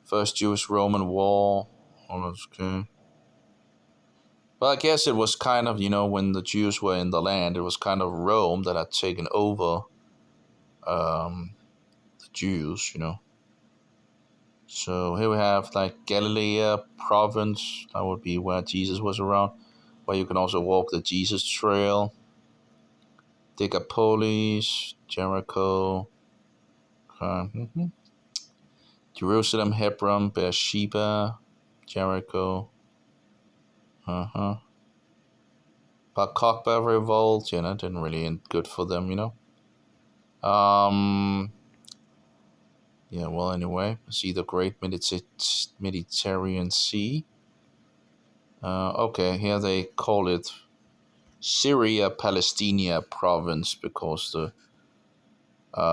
First Jewish-Roman War, okay. Well, I guess it was kind of, when the Jews were in the land, it was kind of Rome that had taken over the Jews, So here we have like Galilee province, that would be where Jesus was around, where you can also walk the Jesus Trail. Decapolis, Jericho, Jerusalem, Hebron, Beersheba, Jericho. Bar Kokhba revolt, didn't really end good for them, Yeah, well, anyway, see the Great Mediterranean Sea. Okay, here they call it Syria Palestina province because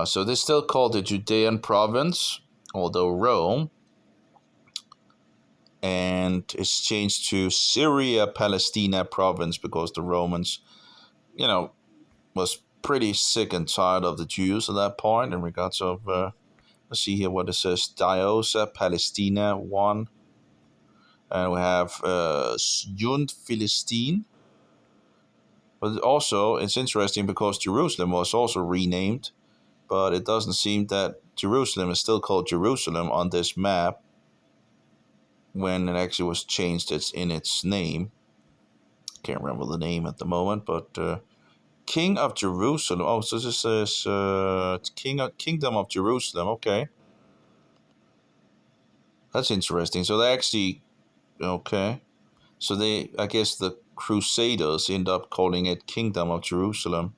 so they still call the Judean province, although Rome, and it's changed to Syria Palestina province because the Romans, was pretty sick and tired of the Jews at that point in regards of, let's see here what it says, Diosa Palestina 1, and we have Yund Philistine. But also, it's interesting because Jerusalem was also renamed but it doesn't seem that Jerusalem is still called Jerusalem on this map when it actually was changed in its name. Can't remember the name at the moment, but King of Jerusalem. Oh, so this is Kingdom of Jerusalem. Okay, that's interesting. So they actually, okay, so I guess the Crusaders end up calling it Kingdom of Jerusalem,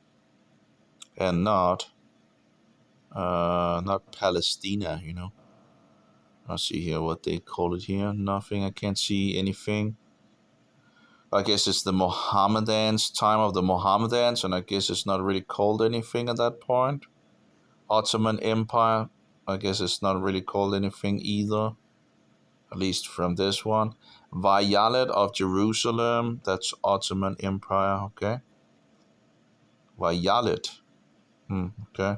and not Palestina. I'll see here what they call it here. Nothing. I can't see anything. I guess it's the Mohammedans, time of the Mohammedans, and I guess it's not really called anything at that point. Ottoman Empire, I guess it's not really called anything either, at least from this one. Vilayet of Jerusalem, that's Ottoman Empire, okay. Vilayet, okay.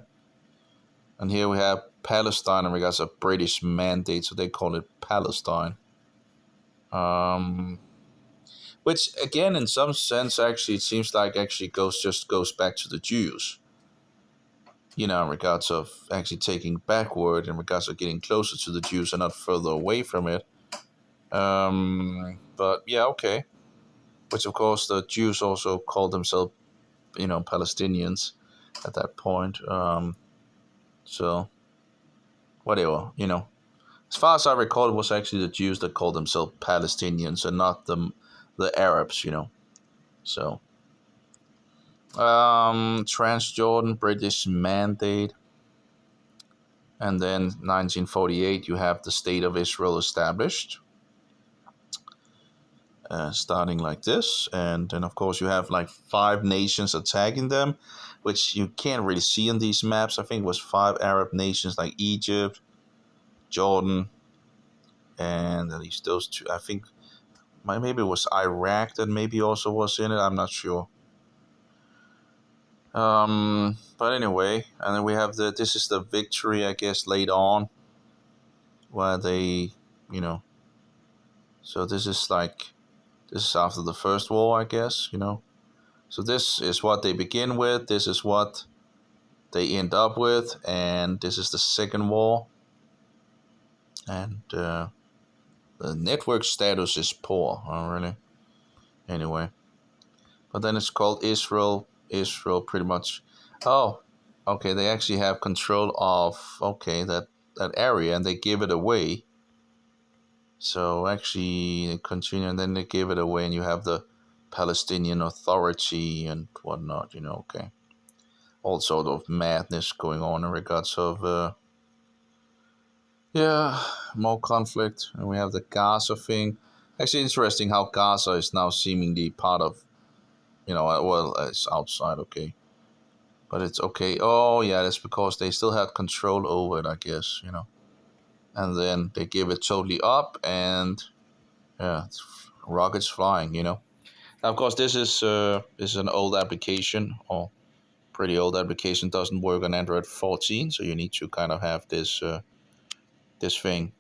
And here we have Palestine, and we got a British mandate, so they call it Palestine. Which again, in some sense, actually, it seems like actually goes back to the Jews. In regards of actually taking backward, in regards of getting closer to the Jews and not further away from it. But yeah, okay. Which of course the Jews also called themselves, Palestinians at that point. So whatever, As far as I recall, it was actually the Jews that called themselves Palestinians and not the Arabs, So, Transjordan, British mandate. And then 1948, you have the State of Israel established. Starting like this. And then, of course, you have like 5 nations attacking them, which you can't really see in these maps. I think it was 5 Arab nations like Egypt, Jordan, and at least those 2. I think maybe it was Iraq that maybe also was in it. I'm not sure. But anyway, and then we have this is the victory, I guess, later on, where they, so this is after the first war, I guess, So this is what they begin with. This is what they end up with, and this is the second war. And the network status is poor, really. Anyway. But then it's called Israel. Israel pretty much. Oh, okay. They actually have control of, that area, and they give it away. So actually they continue, and then they give it away, and you have the Palestinian Authority and whatnot, okay. All sort of madness going on in regards of more conflict. And we have the Gaza thing. Actually, interesting how Gaza is now seemingly part of, it's outside, okay. But it's okay. Oh, yeah, that's because they still had control over it, I guess, And then they give it totally up, and, it's rockets flying, Now, of course, this is an old application, or pretty old application. Doesn't work on Android 14, so you need to kind of have this thing.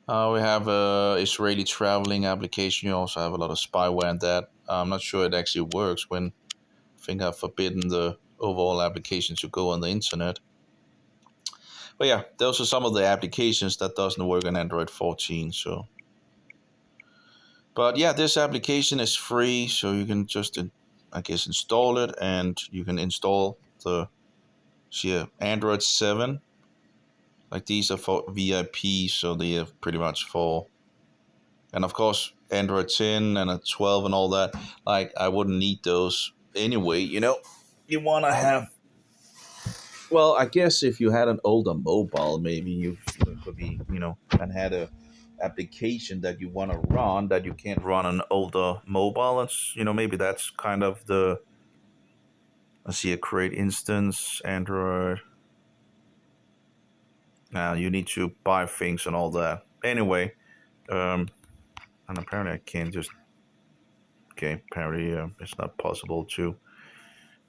We have a Israeli traveling application. You also have a lot of spyware in that. I'm not sure it actually works when I think I've forbidden the overall application to go on the internet. But yeah, those are some of the applications that doesn't work on Android 14. So, but yeah, this application is free, so you can just, install it, and you can install the Android 7. Like these are for VIP, so they are pretty much for, and of course Android 10 and a 12 and all that. Like I wouldn't need those anyway. You want to have. Well, I guess if you had an older mobile, maybe you could be, and had a application that you want to run that you can't run on an older mobile. It's, maybe that's kind of the. I see a create instance Android. Now you need to buy things and all that. Anyway, and apparently I can't just. Okay, apparently it's not possible to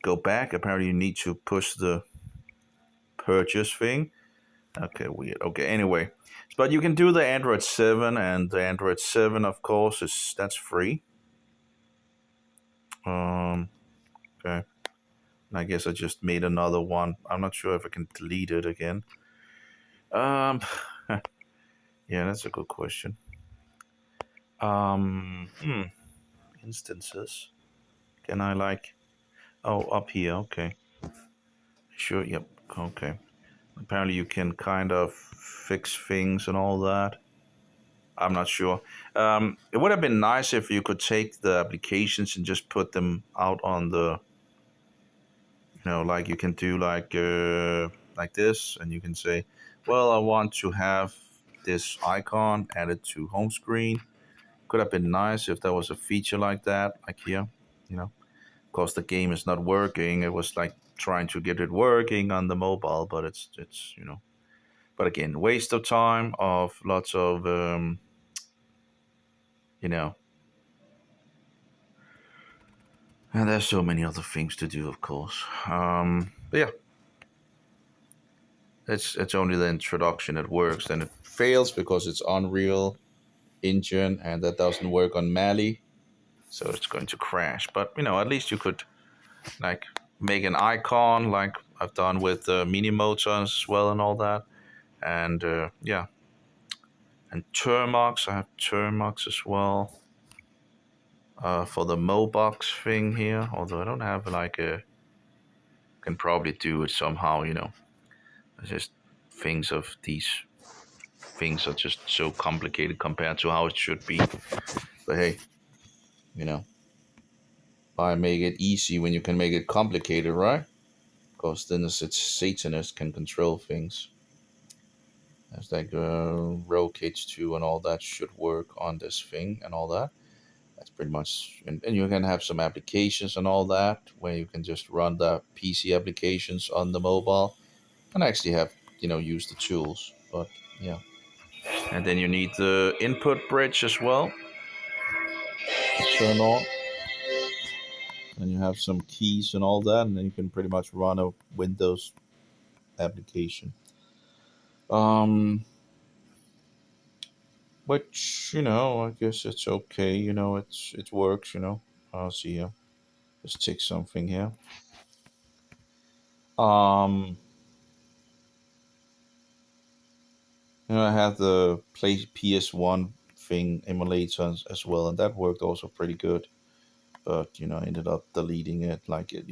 go back. Apparently you need to push the purchase thing. Okay, weird. Okay, anyway, but you can do the Android 7, and the Android 7, of course, that's free. Okay. I guess I just made another one. I'm not sure if I can delete it again. Um, yeah, that's a good question. Um, hmm, Instances. Can I like? Oh, up here. Okay. Sure. Yep. Okay. Apparently, you can kind of fix things and all that. I'm not sure. It would have been nice if you could take the applications and just put them out on the, like you can do like this, and you can say, well, I want to have this icon added to home screen. Could have been nice if there was a feature like that, like here. Of course, the game is not working. It was like trying to get it working on the mobile, but it's. But again, waste of time of lots of you know and there's so many other things to do, of course. But yeah, it's only the introduction that works. Then it fails because it's Unreal Engine and that doesn't work on Mali, so it's going to crash. But at least you could like make an icon, like I've done with mini motors as well and all that. And yeah, and Termux. I have Termux as well for the Mobox thing here. Although I don't have like a, can probably do it somehow. It's just things of these things are just so complicated compared to how it should be. But hey, you know, why make it easy when you can make it complicated, right? Because then it's Satanists can control things. As like rotates to and all that should work on this thing and all that. That's pretty much, and you can have some applications and all that where you can just run the PC applications on the mobile and actually have use the tools. But yeah, and then you need the input bridge as well to turn on, and you have some keys and all that, and then you can pretty much run a Windows application. Um, which I guess it's okay. It works. I'll see here. Just take something here. Um, I had the play PS1 thing emulator as well, and that worked also pretty good. But I ended up deleting it. Like at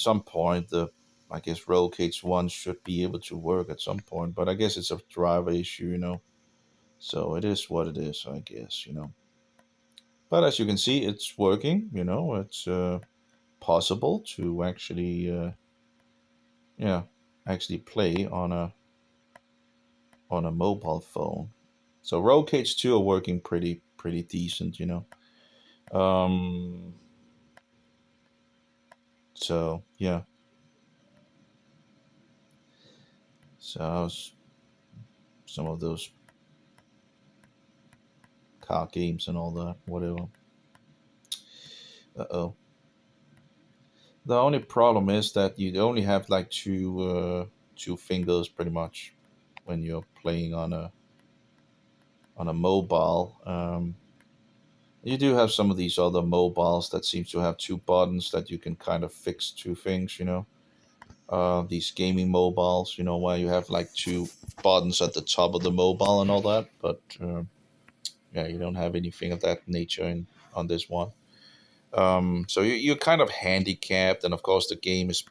some point, the I guess Roll Cage One should be able to work at some point, but I guess it's a driver issue. So it is what it is, I guess. But as you can see, it's working. It's possible to actually, yeah, actually play on a mobile phone. So Roll Cage Two are working pretty decent. Um, so yeah, so how's some of those card games and all that, whatever. Uh-oh. The only problem is that you only have like two fingers pretty much when you're playing on a mobile. You do have some of these other mobiles that seems to have two buttons that you can kind of fix two things. These gaming mobiles, where you have like two buttons at the top of the mobile and all that. But yeah, you don't have anything of that nature on this one. So you're kind of handicapped, and of course the game is,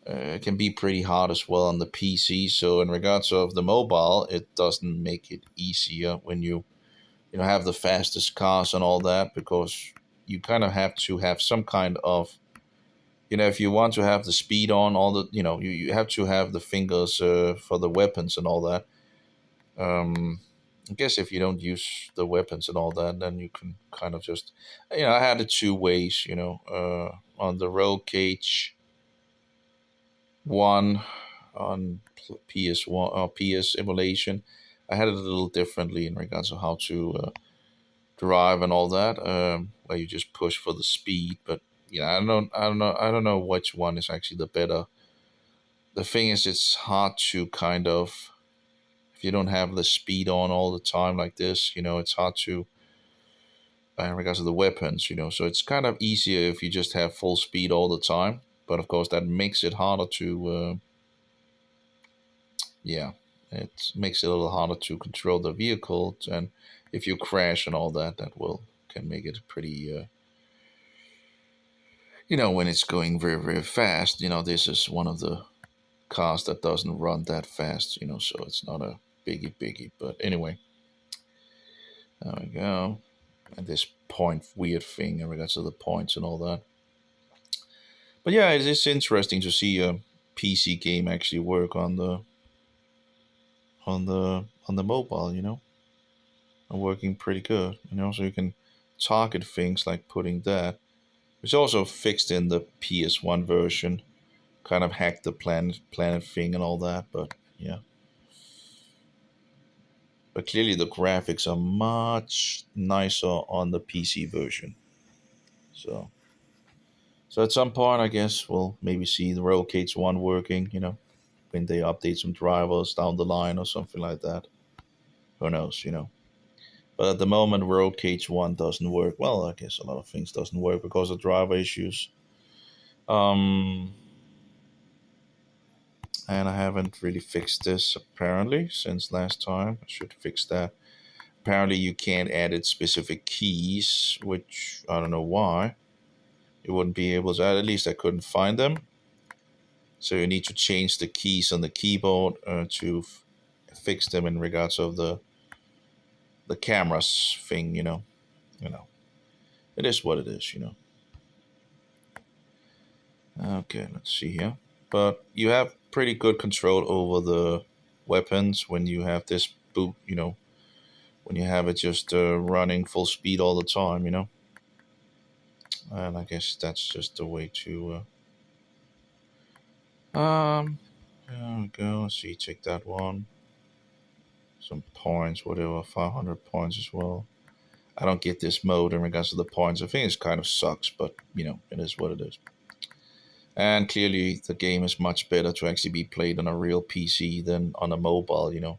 can be pretty hard as well on the PC. So in regards of the mobile, it doesn't make it easier when you have the fastest cars and all that, because you kind of have to have some kind of, if you want to have the speed on all the, you have to have the fingers for the weapons and all that. I guess if you don't use the weapons and all that, then you can kind of just, I had it two ways, on the Roll Cage one on PS1 or PS emulation. I had it a little differently in regards of how to drive and all that, where you just push for the speed. But I don't know which one is actually the better. The thing is, it's hard to kind of, if you don't have the speed on all the time like this, it's hard to in regards to the weapons, so it's kind of easier if you just have full speed all the time. But of course, that makes it harder to, yeah, it makes it a little harder to control the vehicle. And if you crash and all that, can make it pretty, when it's going very, very fast. This is one of the cars that doesn't run that fast, so it's not a biggie. But anyway, there we go. And this point weird thing in regards to the points and all that. But yeah, it is interesting to see a PC game actually work on the mobile, and working pretty good. So you can target things like putting that, which also fixed in the PS1 version, kind of hacked the planet thing and all that. But yeah. But clearly the graphics are much nicer on the PC version. So at some point, I guess we'll maybe see the Rollcage 1 working, when they update some drivers down the line or something like that. Who knows, But at the moment, Rollcage 1 doesn't work. Well, I guess a lot of things doesn't work because of driver issues. And I haven't really fixed this apparently since last time. I should fix that. Apparently you can't edit specific keys, which I don't know why. You wouldn't be able to, at least I couldn't find them. So you need to change the keys on the keyboard to fix them in regards of the cameras thing, It is what it is, Okay, let's see here. But you have pretty good control over the weapons when you have this boot, when you have it just running full speed all the time, And I guess that's just the way to. There we go. Let's see. Check that one. Some points, whatever. 500 points as well. I don't get this mode in regards to the points. I think it kind of sucks, but it is what it is. And clearly, the game is much better to actually be played on a real PC than on a mobile,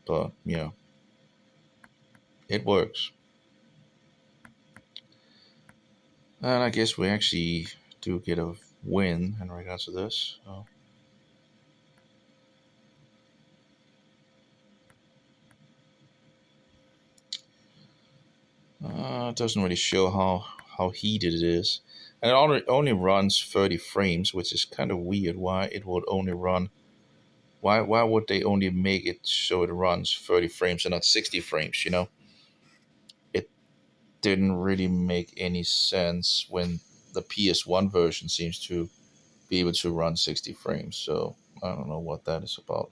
But it works. And I guess we actually do get a win in regards to this. So. It doesn't really show how heated it is. And it only runs 30 frames, which is kind of weird. Why it would only run... Why would they only make it so it runs 30 frames and not 60 frames, It didn't really make any sense when the PS1 version seems to be able to run 60 frames. So I don't know what that is about,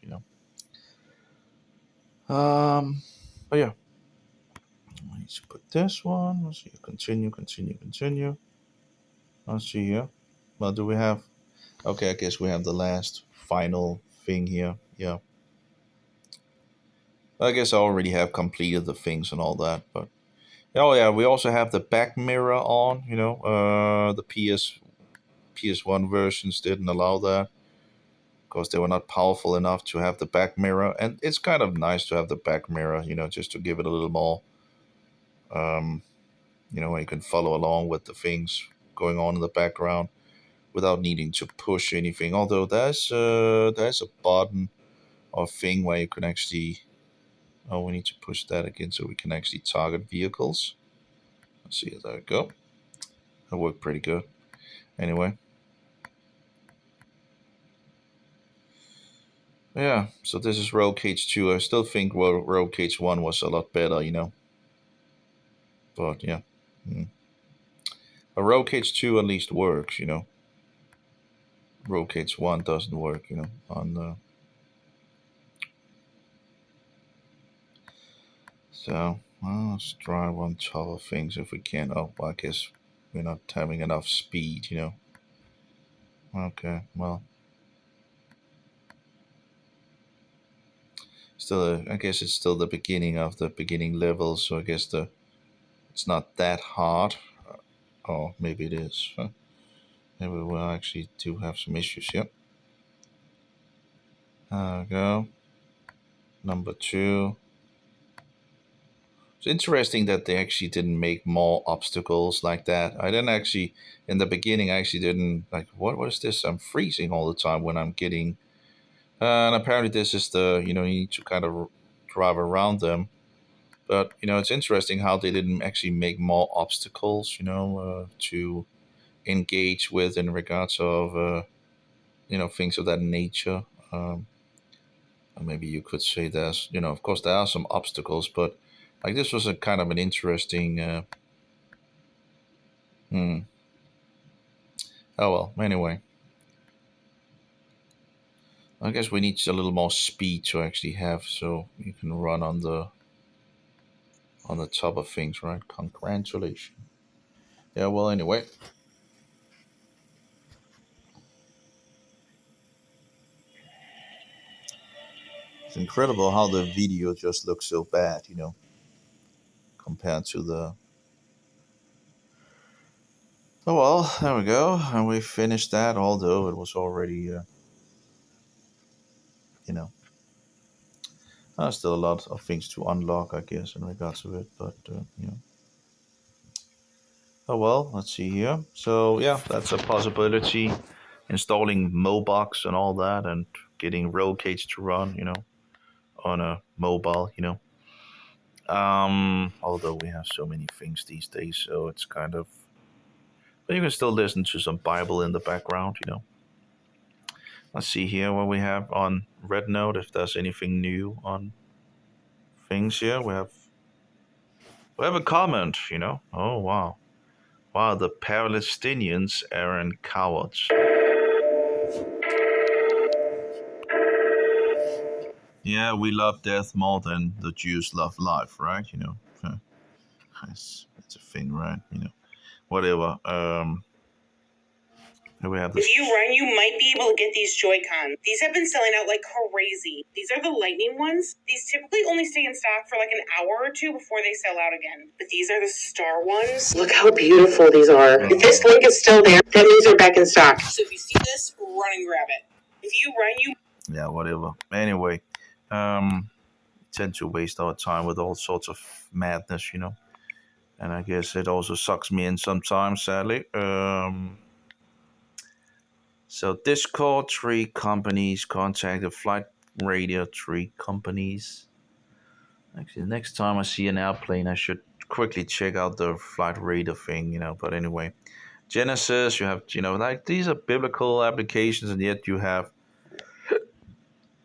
But yeah. Let's put this one. Let's see. Continue. Let's see here. Well, do we have... Okay, I guess we have the last final thing here. Yeah. I guess I already have completed the things and all that, but... Oh yeah, we also have the back mirror on, the PS1 versions didn't allow that because they were not powerful enough to have the back mirror. And it's kind of nice to have the back mirror, just to give it a little more... where you can follow along with the things going on in the background without needing to push anything. Although there's a button or thing where you can actually... Oh, we need to push that again so we can actually target vehicles. Let's see, there we go. That worked pretty good. Anyway. Yeah, so this is Rollcage 2. I still think Rollcage 1 was a lot better, But yeah. But Rollcage 2 at least works, Rollcage 1 doesn't work, on the... So, well, let's drive on top of things if we can. Oh, I guess we're not having enough speed, Okay, well. Still, I guess it's still the beginning of the beginning level, so I guess it's not that hard. Oh, maybe it is. Huh? Maybe we'll actually do have some issues. Yep. There we go. Number 2. It's interesting that they actually didn't make more obstacles like that. I didn't actually, in the beginning, I actually didn't like, what was this? I'm freezing all the time when I'm getting, and apparently this is the, you need to kind of drive around them. But, it's interesting how they didn't actually make more obstacles, to engage with in regards of, things of that nature. Or maybe you could say there's, of course there are some obstacles, but like this was a kind of an interesting, hmm. Oh well, anyway. I guess we need a little more speed to actually have so you can run on the top of things, right? Congratulations. Yeah, well anyway. It's incredible how the video just looks so bad, compared to the. Oh well, there we go. And we finished that, although it was already, you know, still a lot of things to unlock, I guess, in regards to it. But, oh well, let's see here. So, yeah, that's a possibility. Installing Mobox and all that and getting roll cage to run, on a mobile, Although we have so many things these days, so it's kind of. But you can still listen to some Bible in the background, Let's see here what we have on Red Note, if there's anything new on things here. We have a comment, Oh wow. Wow, the Palestinians aren't cowards. Yeah, we love death more than the Jews love life, right? It's a thing, right? Whatever. Here we have this. If you run, you might be able to get these Joy-Con. These have been selling out like crazy. These are the lightning ones. These typically only stay in stock for like an hour or two before they sell out again. But these are the star ones. Look how beautiful these are. If this link is still there, that means they're back in stock. So if you see this, run and grab it. If you run, you... Yeah, whatever. Anyway, tend to waste our time with all sorts of madness, And I guess it also sucks me in sometimes, sadly. So Discord, 3 companies contacted flight radio, 3 companies. Actually, the next time I see an airplane, I should quickly check out the flight radar thing, But anyway, Genesis, you have, like these are biblical applications, and yet you have,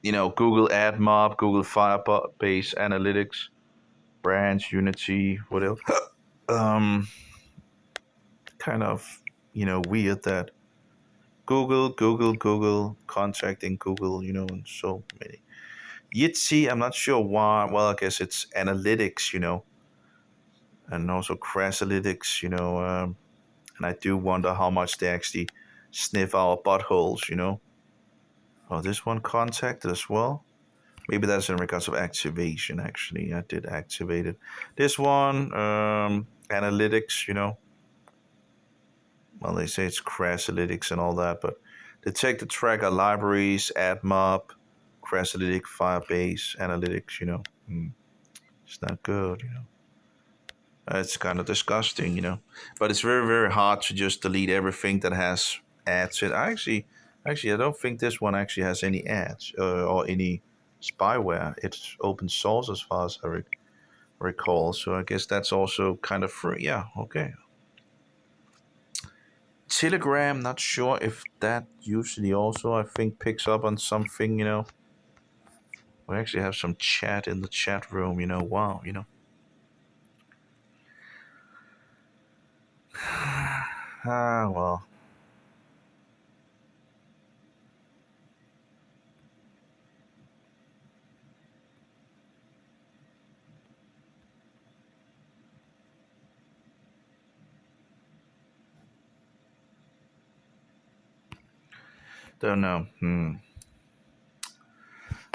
Google AdMob, Google Firebase Analytics, Branch, Unity, what else? Kind of, weird that Google, contacting Google, and so many. Yitzy, I'm not sure why. Well, I guess it's analytics, and also Crashlytics, and I do wonder how much they actually sniff our buttholes, Oh, this one contacted as well. Maybe that's in regards of activation, actually. I did activate it. This one, analytics, Well, they say it's Crashlytics and all that, but detect the tracker libraries, AdMob, Crashlytics, Firebase, Analytics, It's not good, It's kind of disgusting, But it's very, very hard to just delete everything that has ads. Actually, I don't think this one actually has any ads or any spyware. It's open source as far as I recall. So I guess that's also kind of free. Yeah, okay. Telegram, not sure if that usually also, I think, picks up on something, We actually have some chat in the chat room, Wow, well. Don't know.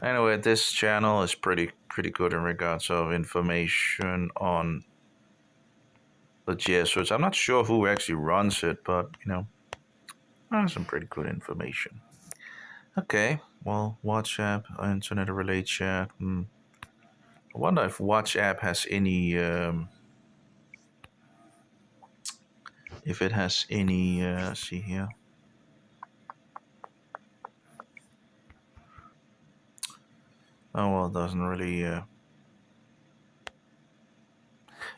Anyway, this channel is pretty good in regards of information on the Jesuits. I'm not sure who actually runs it, but some pretty good information. Okay, well, WhatsApp, internet relay chat. I wonder if Watch app has any, if it has any, let's see here. Oh, well, it doesn't really, yeah,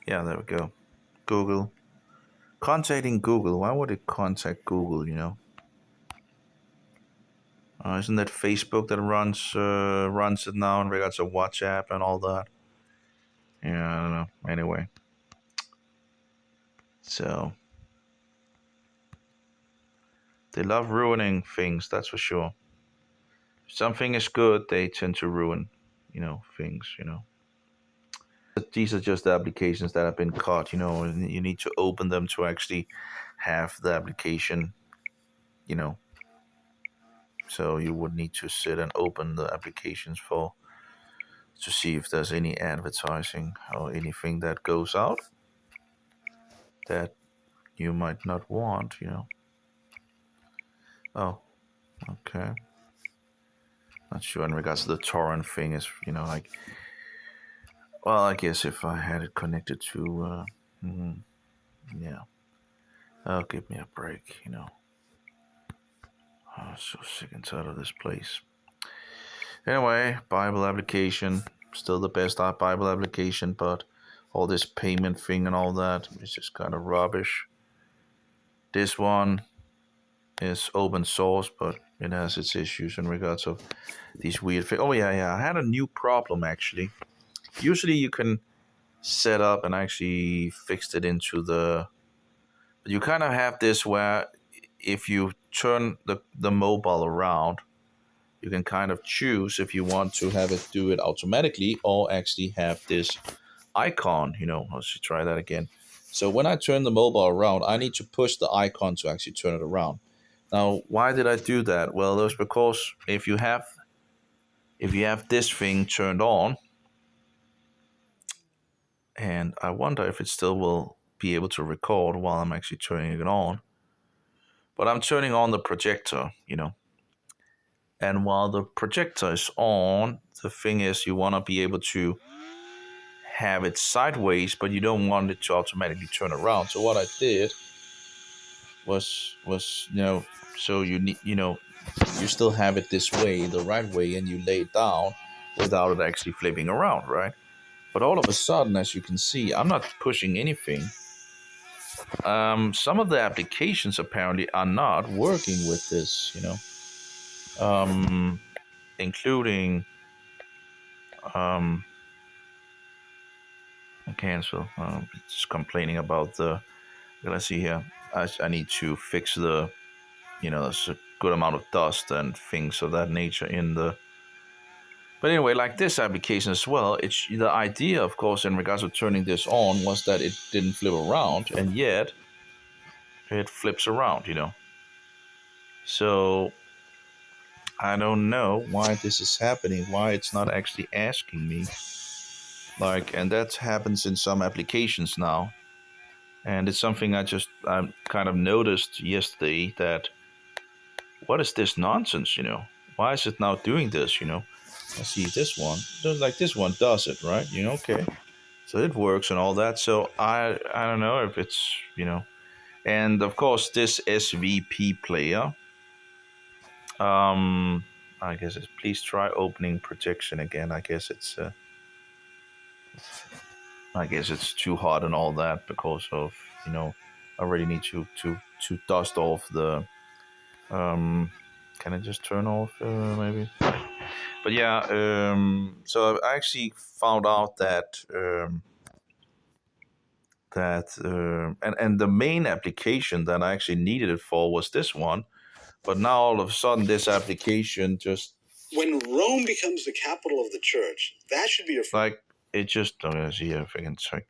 there we go. Google. Contacting Google. Why would it contact Google, you know? Isn't that Facebook that runs it now in regards to WhatsApp and all that? Yeah, I don't know. Anyway. So they love ruining things, that's for sure. If something is good, they tend to ruin, you know, things, you know. These are just the applications that have been caught, you know, and you need to open them to actually have the application, you know. So you would need to sit and open the applications to see if there's any advertising or anything that goes out that you might not want, you know. Oh, okay. Not sure in regards to the torrent thing is, you know, like, well, I guess if I had it connected to, yeah. Oh, give me a break, you know. I'm so sick and tired of this place. Anyway, Bible application, still the best Bible application, but all this payment thing and all that is just kind of rubbish. This one is open source, but it has its issues in regards of these weird things. Oh yeah, I had a new problem actually. Usually you can set up and actually fix it into the. You kind of have this where if you turn the mobile around, you can kind of choose if you want to have it do it automatically or actually have this icon, you know. Let's try that again. So when I turn the mobile around, I need to push the icon to actually turn it around. Now, why did I do that? Well, it was because if you have this thing turned on, and I wonder if it still will be able to record while I'm actually turning it on. But I'm turning on the projector, you know. And while the projector is on, the thing is you want to be able to have it sideways, but you don't want it to automatically turn around. So what I did was you know, so you need, you know, you still have it this way, the right way, and you lay it down without it actually flipping around, right? But all of a sudden, as you can see, I'm not pushing anything. Some of the applications apparently are not working with this, you know, including cancel. It's complaining about the. Let's see here. I need to fix the, you know, there's a good amount of dust and things of that nature in the. But anyway, like this application as well, it's the idea, of course, in regards to turning this on was that it didn't flip around, and yet it flips around, you know. So I don't know why this is happening, why it's not actually asking me. Like, and that happens in some applications now. And it's something I kind of noticed yesterday that, what is this nonsense, you know? Why is it now doing this, you know? I see this one. Like this one does it, right? You know, okay. So it works and all that. So I don't know if it's, you know. And of course this SVP player. I guess it's please try opening protection again. I guess it's too hot and all that because of, you know, I really need to dust off the can I just turn off maybe? But yeah, so I actually found out that and the main application that I actually needed it for was this one, but now all of a sudden this application just, when Rome becomes the capital of the church, that should be your like it just, let's see if I can check.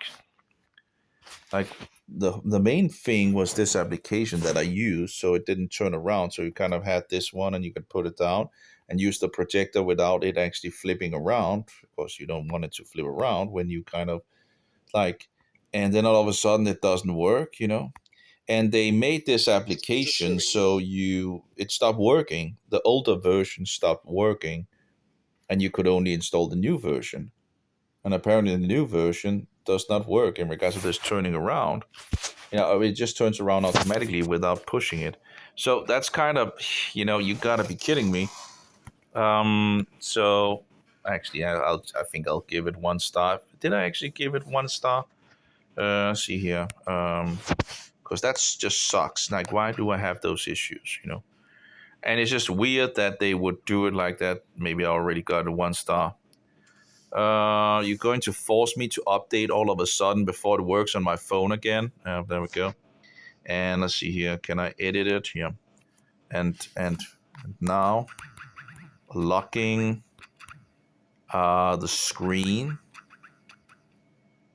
Like the main thing was this application that I used, so it didn't turn around. So you kind of had this one, and you could put it down and use the projector without it actually flipping around. Of course, you don't want it to flip around when you kind of like, and then all of a sudden it doesn't work, you know. And they made this application so it stopped working. The older version stopped working, and you could only install the new version. And apparently the new version does not work in regards to this turning around. It just turns around automatically without pushing it. So that's kind of, you gotta be kidding me. So actually, I think I'll give it 1 star. Did I actually give it 1 star? Let's see here. Because that's just sucks. Like, why do I have those issues? And it's just weird that they would do it like that. Maybe I already got a 1 star. You're going to force me to update all of a sudden before it works on my phone again. There we go. And let's see here. Can I edit it? Yeah. And now locking the screen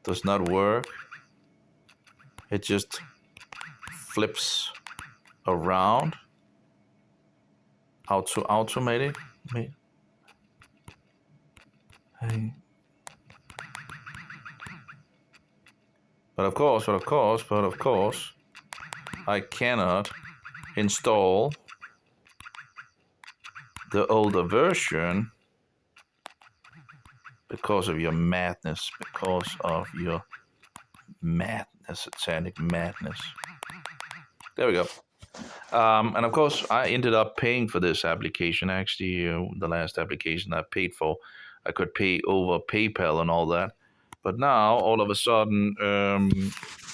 does not work. It just flips around. How to automate it? Hey. But of course, I cannot install the older version because of your madness, satanic madness. There we go. And of course, I ended up paying for this application. Actually, the last application I paid for, I could pay over PayPal and all that. But now, all of a sudden,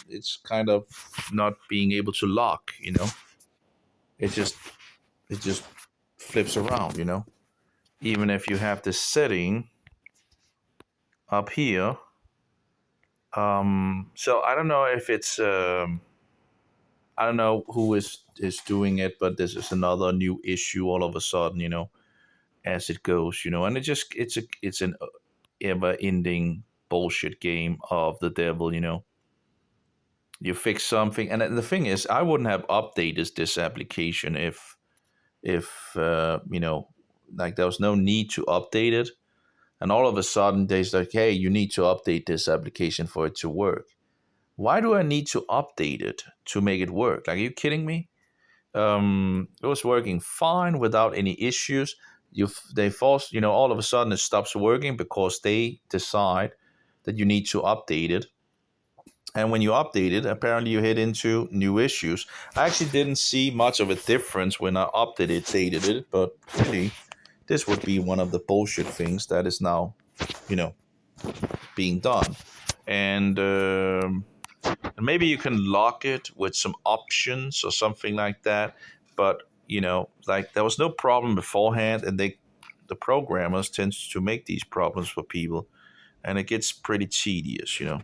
it's kind of not being able to lock. It just flips around. Even if you have this setting up here. So I don't know if it's. I don't know who is doing it, but this is another new issue all of a sudden, as it goes, and it's an ever-ending bullshit game of the devil, You fix something, and the thing is, I wouldn't have updated this application if like there was no need to update it, and all of a sudden they're like, hey, you need to update this application for it to work. Why do I need to update it to make it work? Like, are you kidding me? It was working fine without any issues. They force, all of a sudden it stops working because they decide that you need to update it. And when you update it, apparently you hit into new issues. I actually didn't see much of a difference when I updated it, but really, this would be one of the bullshit things that is now, being done. And maybe you can lock it with some options or something like that. But, like there was no problem beforehand, and the programmers tend to make these problems for people. And it gets pretty tedious, So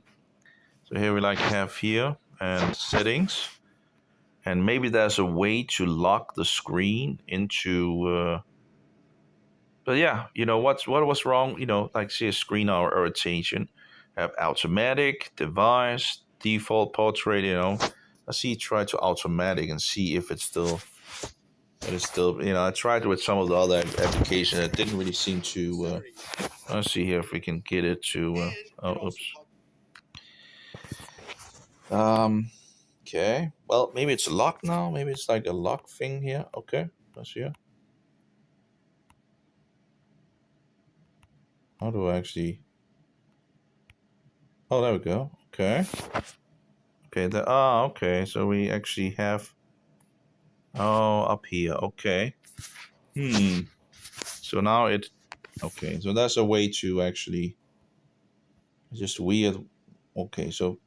here we have here and settings. And maybe there's a way to lock the screen into... but yeah, what was wrong? See a screen orientation. Have automatic, device, default portrait, Let's see, try to automatic and see if it's still... I tried with some of the other applications. It didn't really seem to... let's see here if we can get it to... oops. Okay. Well, maybe it's locked now. Maybe it's like a lock thing here. Okay. Let's see here. How do I actually... Oh, there we go. Okay. Okay. Okay. So we actually have... Oh, up here. Okay. So now it... Okay. So that's a way to actually... Just weird. Okay. So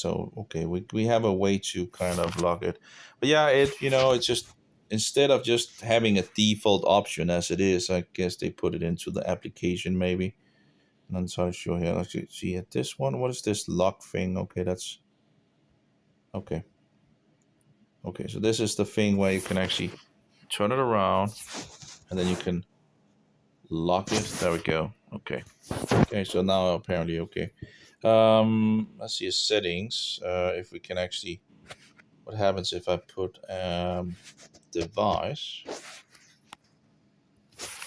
okay, we have a way to kind of lock it. But yeah, it's just... Instead of just having a default option as it is, I guess they put it into the application maybe. And I'm not sure here. Let's see at this one. What is this lock thing? Okay, that's... Okay. Okay, so this is the thing where you can actually turn it around and then you can lock it. There we go. Okay. Okay, so now apparently okay. Let's see settings. If we can actually... What happens if I put device?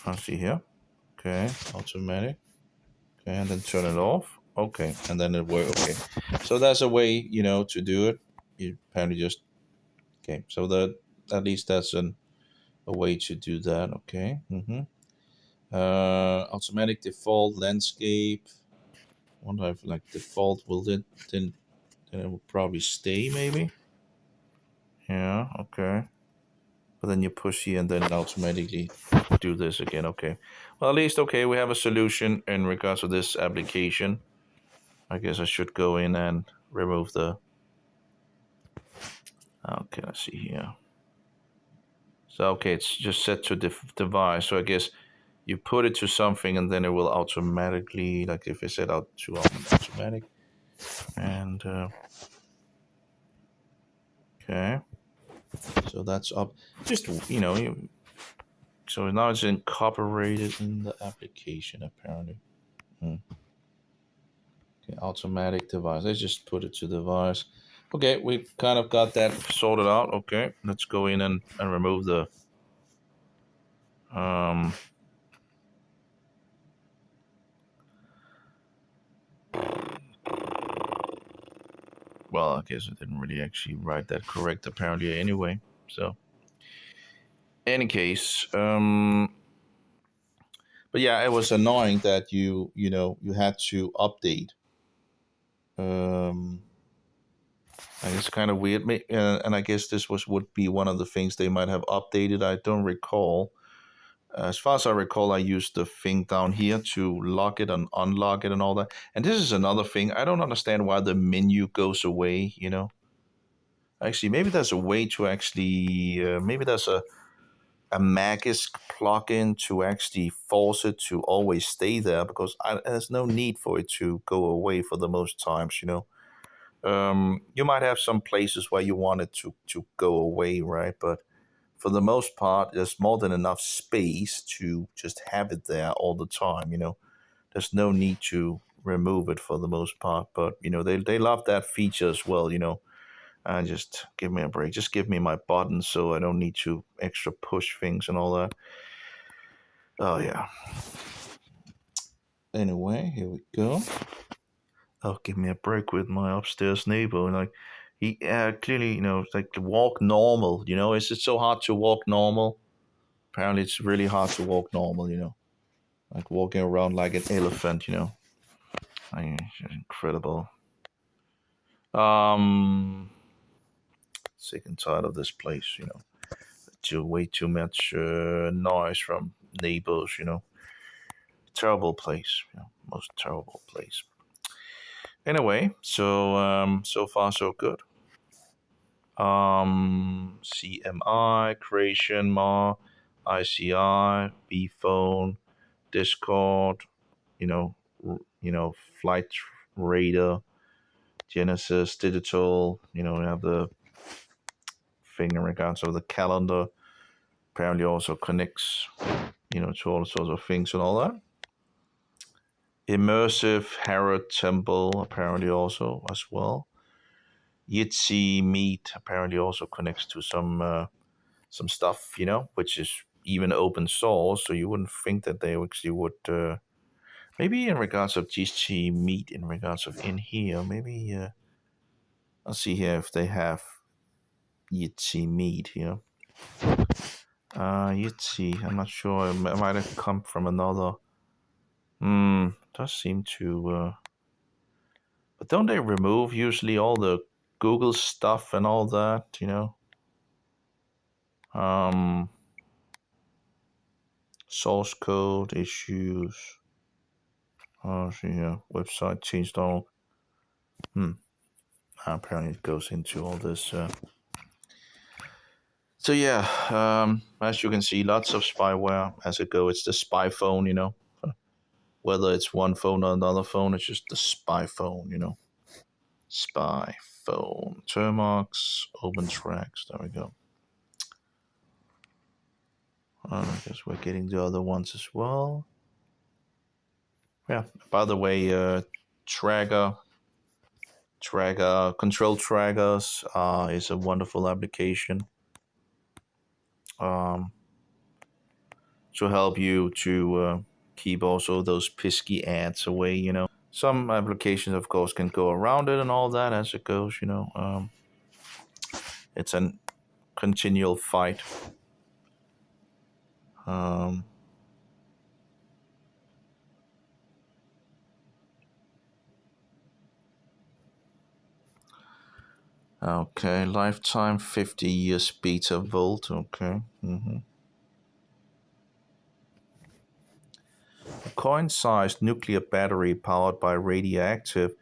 Let's see here. Okay, automatic. Okay, and then turn it off. Okay, and then it works. Okay, so that's a way, to do it. You apparently just... Okay, so that at least that's a way to do that. Okay. Automatic default landscape. Wonder if like default will then it will probably stay maybe. Yeah, okay. But then you push here and then it automatically do this again. Okay. Well, at least okay, we have a solution in regards to this application. I guess I should go in and remove the. Okay, let's see here. So okay, it's just set to device. So I guess you put it to something and then it will automatically, like if I set out to automatic, and okay, so that's up. Just so now it's incorporated in the application apparently. Okay, automatic device. Let's just put it to device. Okay, we kind of got that sorted out. Okay, let's go in and remove the well, I guess I didn't really actually write that correct apparently anyway. So any case, but yeah, it was annoying that you had to update. And it's kind of weird, and I guess this would be one of the things they might have updated. I don't recall. As far as I recall, I used the thing down here to lock it and unlock it and all that. And this is another thing. I don't understand why the menu goes away, Actually, maybe there's a way to actually, maybe there's a Magisk plugin to actually force it to always stay there because there's no need for it to go away for the most times, You might have some places where you want it to go away, right? But for the most part, there's more than enough space to just have it there all the time, There's no need to remove it for the most part, but, they love that feature as well, just give me a break. Just give me my buttons so I don't need to extra push things and all that. Oh, yeah. Anyway, here we go. Oh, give me a break with my upstairs neighbor. Like, he clearly, like to walk normal, Is it so hard to walk normal? Apparently, it's really hard to walk normal, Like walking around like an elephant, Like, it's incredible. Sick and tired of this place, way too much noise from neighbors, Terrible place, most terrible place. Anyway, so so far so good. CMI, Creation, Ma, ICI, bphone, Discord, you know, Flight Radar, Genesis, Digital, we have the thing in regards of the calendar. Apparently also connects, to all sorts of things and all that. Immersive Harrod Temple apparently also as well. Jitsi Meet apparently also connects to some stuff, which is even open source. So you wouldn't think that they actually would. Maybe in regards of Jitsi Meet, in regards of in here, maybe I'll see here if they have Jitsi Meet here. Jitsi, I'm not sure. It might have come from another. Does seem to. But don't they remove usually all the Google stuff and all that, Source code issues. Oh, see here. Website changed all. Apparently it goes into all this. So yeah, as you can see, lots of spyware as it goes. It's the spy phone, Whether it's one phone or another phone, it's just the spy phone, Spy phone. Termux, OpenTracks. There we go. I guess we're getting the other ones as well. Yeah. By the way, Control Trackers is a wonderful application to help you to keep also those pesky ads away. Some applications, of course, can go around it and all that as it goes. It's a continual fight. Okay, lifetime 50 years beta volt. Okay. A coin-sized nuclear battery powered by radioactive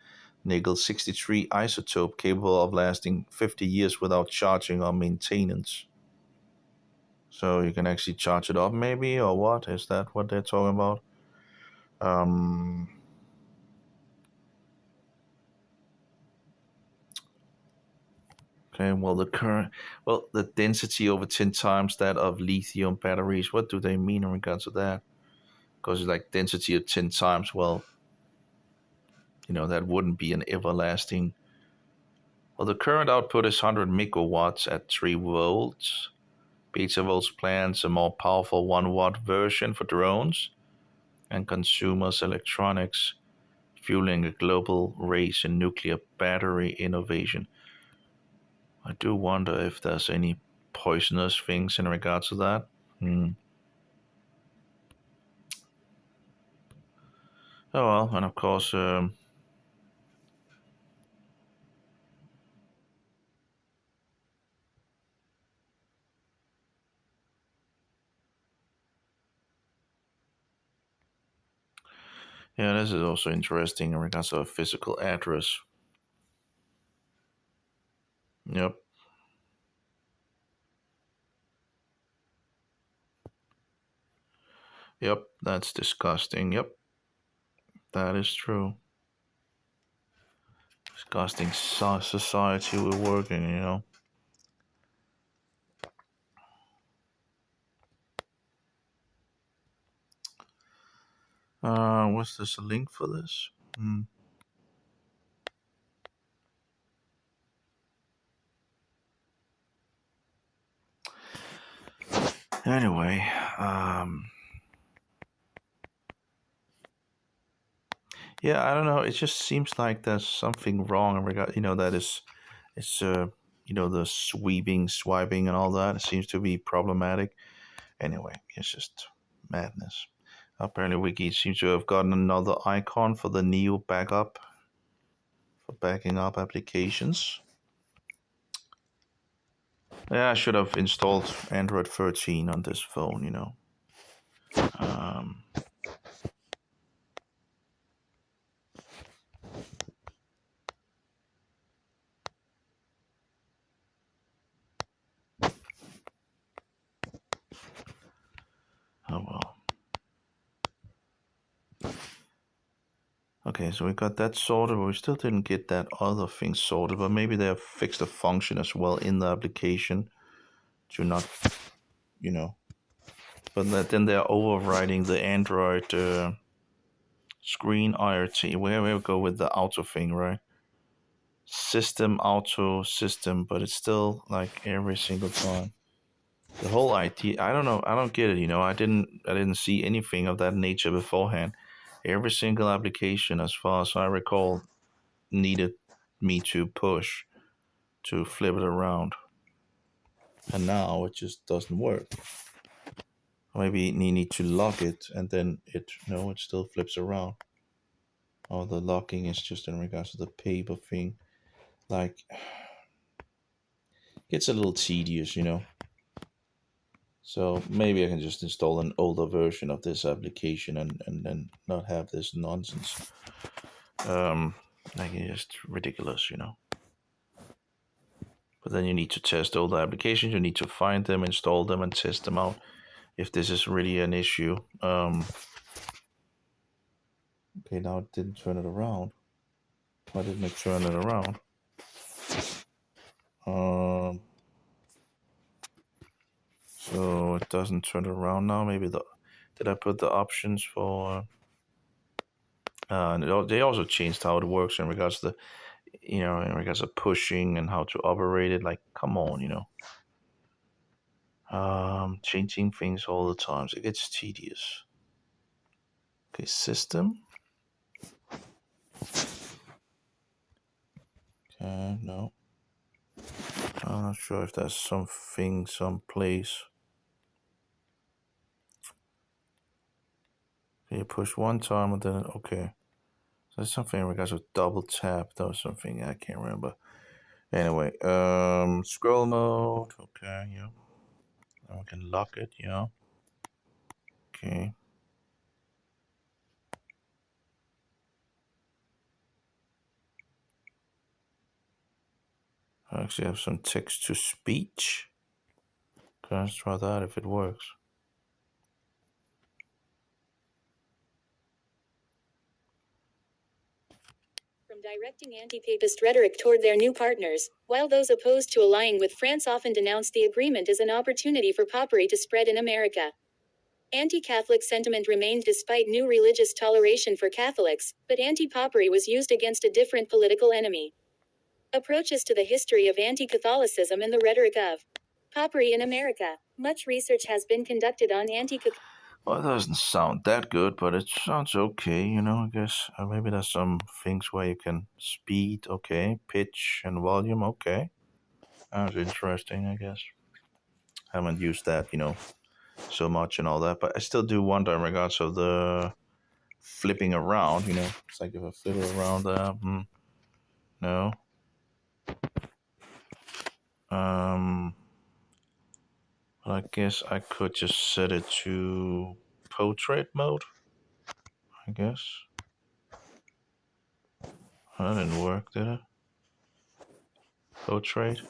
nickel-63 isotope capable of lasting 50 years without charging or maintenance. So you can actually charge it up, maybe, or what? Is that what they're talking about? Okay, well, the density over 10 times that of lithium batteries. What do they mean in regards to that? Because it's like density of 10 times. Well, that wouldn't be an everlasting. Well, the current output is 100 megawatts at 3 volts. Beta Volts plans a more powerful 1-watt version for drones and consumers' electronics, fueling a global race in nuclear battery innovation. I do wonder if there's any poisonous things in regards to that. Oh well, and of course, yeah, this is also interesting in regards to a physical address. Yep. Yep, that's disgusting. Yep, that is true. Disgusting society we work in. What's this? A link for this? Anyway, yeah, I don't know. It just seems like there's something wrong in regard. That it's the swiping and all that. It seems to be problematic. Anyway, it's just madness. Apparently, Wiki seems to have gotten another icon for the Neo backup for backing up applications. Yeah, I should have installed Android 13 on this phone. Um, oh well. Okay, so we got that sorted, but we still didn't get that other thing sorted. But maybe they have fixed a function as well in the application to not, But then they're overriding the Android screen IRT. Where we go with the auto thing, right? System auto system, but it's still like every single time. The whole IT, I don't know, I don't get it. I didn't see anything of that nature beforehand. Every single application, as far as I recall, needed me to push to flip it around, and now it just doesn't work. Maybe you need to lock it, and then it still flips around. Or the locking is just in regards to the paper thing. Like, it's a little tedious. So maybe I can just install an older version of this application and then not have this nonsense. Like, it's just ridiculous. But then you need to test all the applications. You need to find them, install them, and test them out if this is really an issue. Okay, now it didn't turn it around. Why didn't it turn it around? So it doesn't turn it around now. Maybe did I put the options for? They also changed how it works in regards to in regards to pushing and how to operate it. Like, come on. Changing things all the time. So it gets tedious. Okay, system. Okay, no. I'm not sure if there's something someplace. Okay, you push one time and then okay. So there's something in regards to double tap. That was something I can't remember. Anyway, scroll mode. Okay, yeah. Now we can lock it, yeah. Okay. I actually have some text to speech. Okay, let's try that if it works. From directing anti-papist rhetoric toward their new partners, while those opposed to allying with France often denounced the agreement as an opportunity for popery to spread in America. Anti-Catholic sentiment remained despite new religious toleration for Catholics, but anti-popery was used against a different political enemy. Approaches to the history of anti-Catholicism and the rhetoric of popery in America. Much research has been conducted on anti-Catholic. Well, it doesn't sound that good, but it sounds okay, you know, I guess. Maybe there's some things where you can speed, okay, pitch and volume, okay. That's interesting, I guess. Haven't used that, you know, so much and all that, but I still do wonder in regards of the flipping around, you know. It's like if I flip it around no. But I guess I could just set it to portrait mode, I guess. That didn't work, did it? Portrait?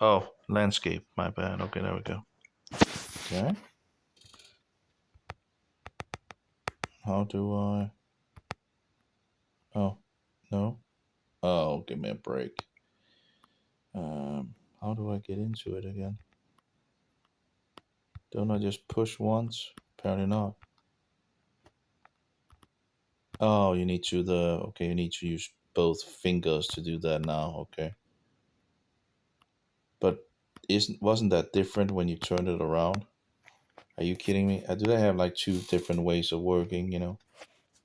Oh, landscape, my bad. Okay, there we go. Okay. How do I... Oh, no. Oh, give me a break. How do I get into it again? Don't I just push once? Apparently not. Oh, you need to you need to use both fingers to do that now, okay. But wasn't that different when you turned it around? Are you kidding me? Do they have like two different ways of working, you know?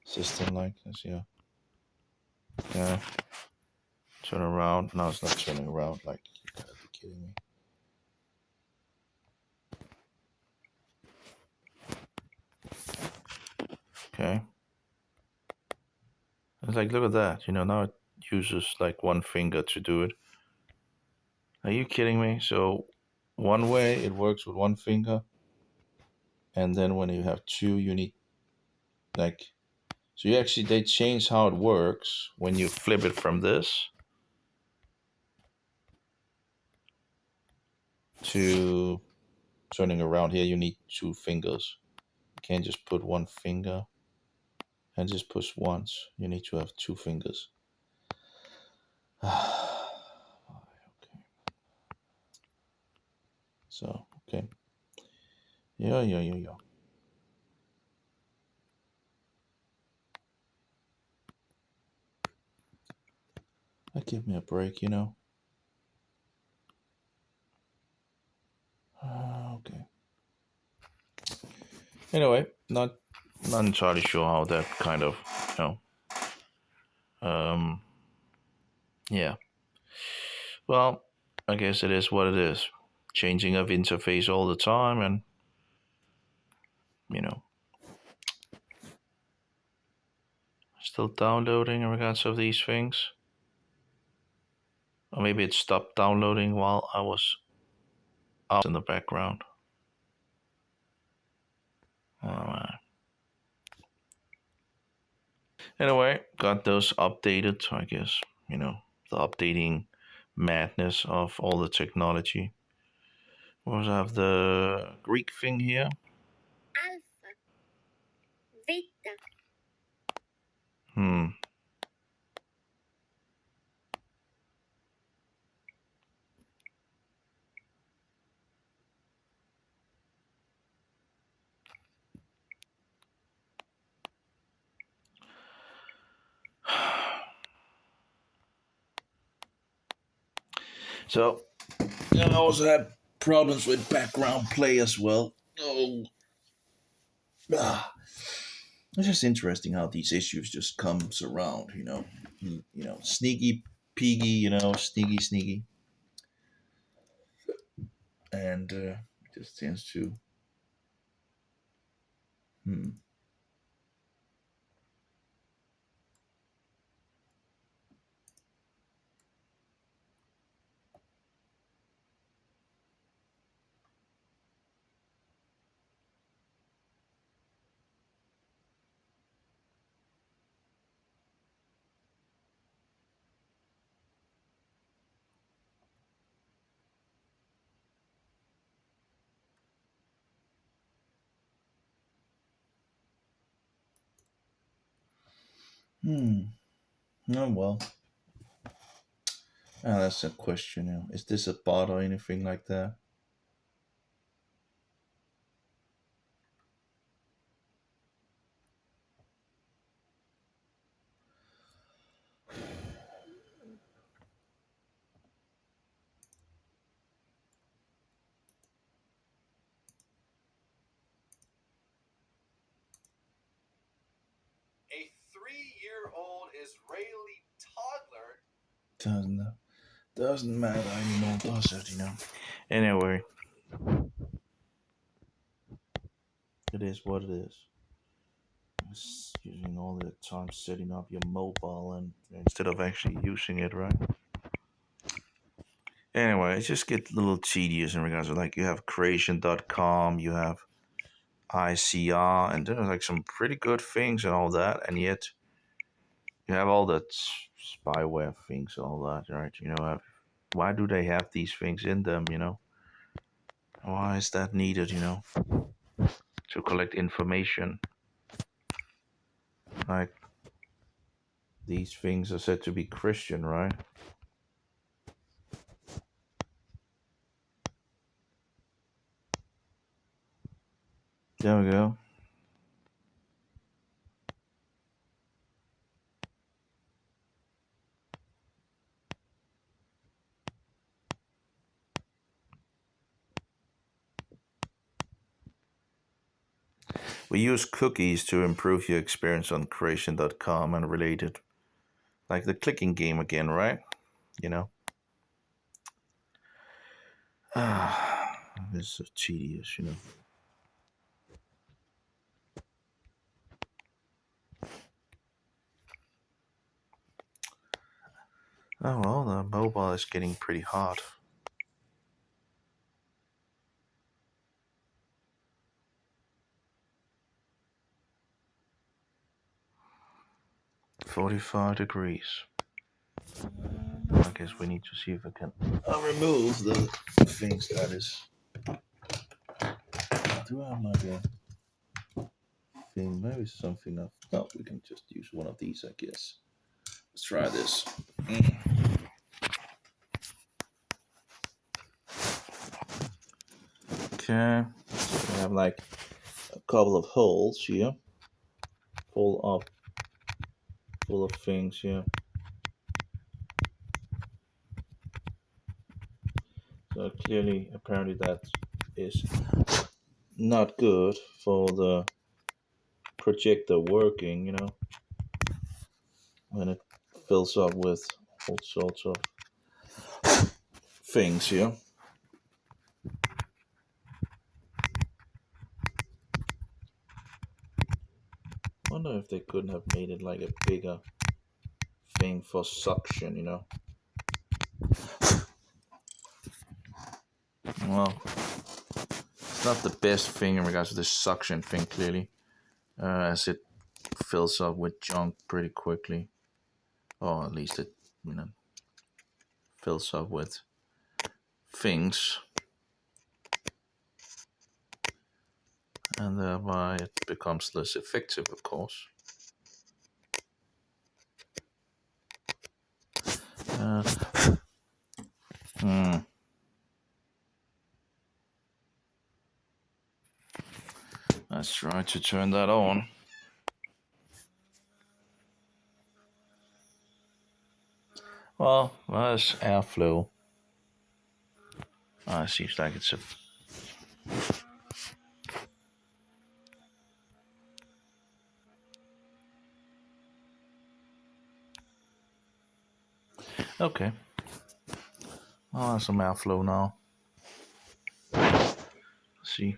System like this, yeah. Yeah. Turn around. No, it's not turning around. Like, you gotta be kidding me. Okay. It's like, look at that. You know, now it uses like one finger to do it. Are you kidding me? So, one way it works with one finger. And then when you have two, you need like... So they change how it works when you flip it from this to turning around. Here you need two fingers. You can't just put one finger and just push once. You need to have two fingers. Okay. So, okay. Yeah. Give me a break, you know. Okay. Anyway, not entirely sure how that kind of, you know. Yeah. Well, I guess it is what it is. Changing of interface all the time, and you know, still downloading in regards of these things. Or maybe it stopped downloading while I was out in the background. Anyway, got those updated, I guess, you know, the updating madness of all the technology. We also have the Greek thing here. Alpha. Beta. So, I also had problems with background play as well. It's just interesting how these issues just comes around, you know. You know, sneaky piggy, you know, sneaky. And it just tends to... Oh well. That's a question. Is this a bot or anything like that? A 3-year-old Israeli toddler. Doesn't matter anymore, does it? Anyway, it is what it is. It's using all the time setting up your mobile and instead of actually using it, right? Anyway, it just gets a little tedious in regards to like you have creation.com, you have ICR, and there's like some pretty good things and all that, and yet you have all the spyware things and all that, right? Why do they have these things in them? Why is that needed? To collect information. Like these things are said to be Christian, right? There we go. We use cookies to improve your experience on creation.com and related. Like the clicking game again, right? It's so tedious, Oh well, the mobile is getting pretty hot. $45. I guess we need to see if I can remove the things that is. Do I have like a thing? Maybe something else. No, we can just use one of these, I guess. Let's try this. Okay, so we have like a couple of holes here, full of things here. So clearly, apparently that is not good for the projector working, when it fills up with all sorts of things here. Wonder if they couldn't have made it like a bigger thing for suction, Well, it's not the best thing in regards to this suction thing, clearly, as it fills up with junk pretty quickly. Or at least it, fills up with things. And thereby it becomes less effective, of course. Let's try to turn that on. Well, there's airflow. It seems like it's a... Okay. Oh, there's some airflow now. Let's see.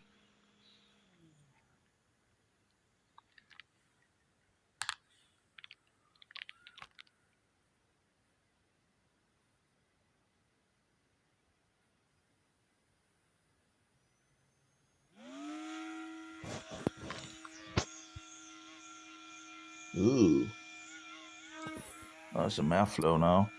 Ooh. Oh, there's some airflow now.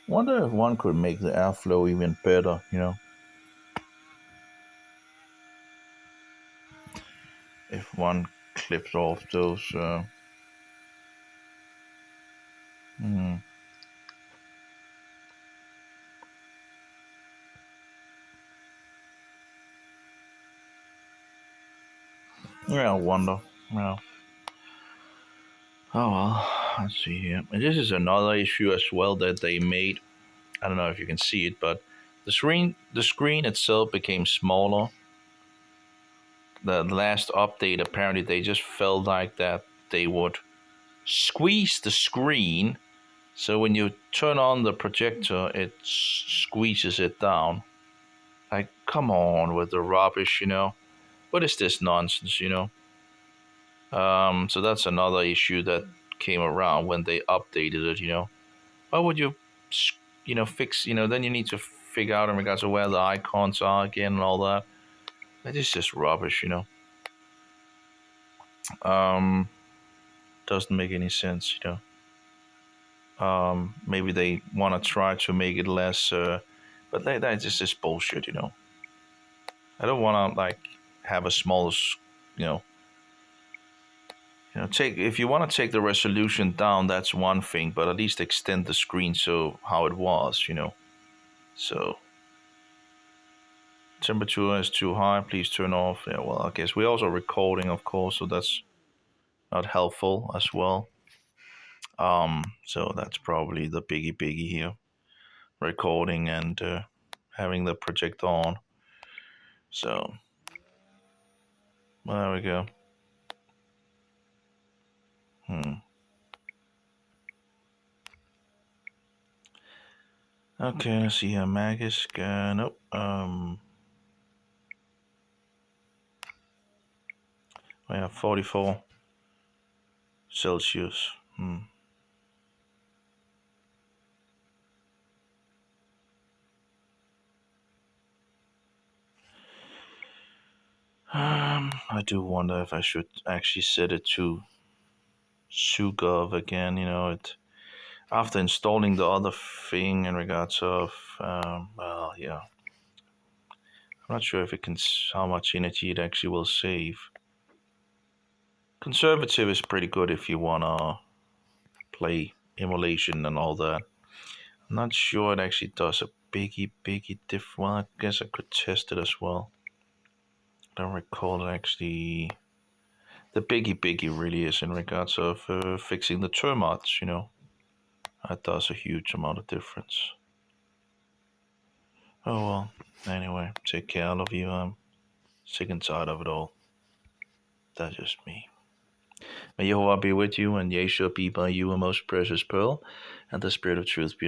Wonder if one could make the airflow even better, you know. If one clips off those. Hmm. Yeah, I wonder. Yeah. Oh well, let's see here. And this is another issue as well that they made. I don't know if you can see it, but the screen itself became smaller. The last update, apparently they just felt like that they would squeeze the screen, so when you turn on the projector it squeezes it down. Like, come on with the rubbish, you know. What is this nonsense, you know? So that's another issue that came around when they updated it, you know. Why would you, fix, then you need to figure out in regards to where the icons are again and all that. That is just rubbish, you know. Doesn't make any sense, you know. Maybe they want to try to make it less, but that just is bullshit, you know. I don't want to like have a small, you know, take if you want to take the resolution down, that's one thing, but at least extend the screen so how it was, you know. So temperature is too high, please turn off. Yeah, well, I guess we're also recording, of course, so that's not helpful as well. So that's probably the biggie here, recording and having the projector on. So well, there we go. Okay, let's see here. Magus, nope. We have 44 Celsius. I do wonder if I should actually set it to SuGov again. You know, it after installing the other thing in regards of well, yeah. I'm not sure if it can how much energy it actually will save. Conservative is pretty good if you wanna play emulation and all that. I'm not sure it actually does a biggie diff. Well, I guess I could test it as well. I don't recall it actually. The biggie really is in regards of fixing the termites, you know. That does a huge amount of difference. Oh well, anyway, take care, all of you. I'm sick and tired of it all. That's just me. May Jehovah be with you, and Yeshua be by you a most precious pearl, and the Spirit of truth be in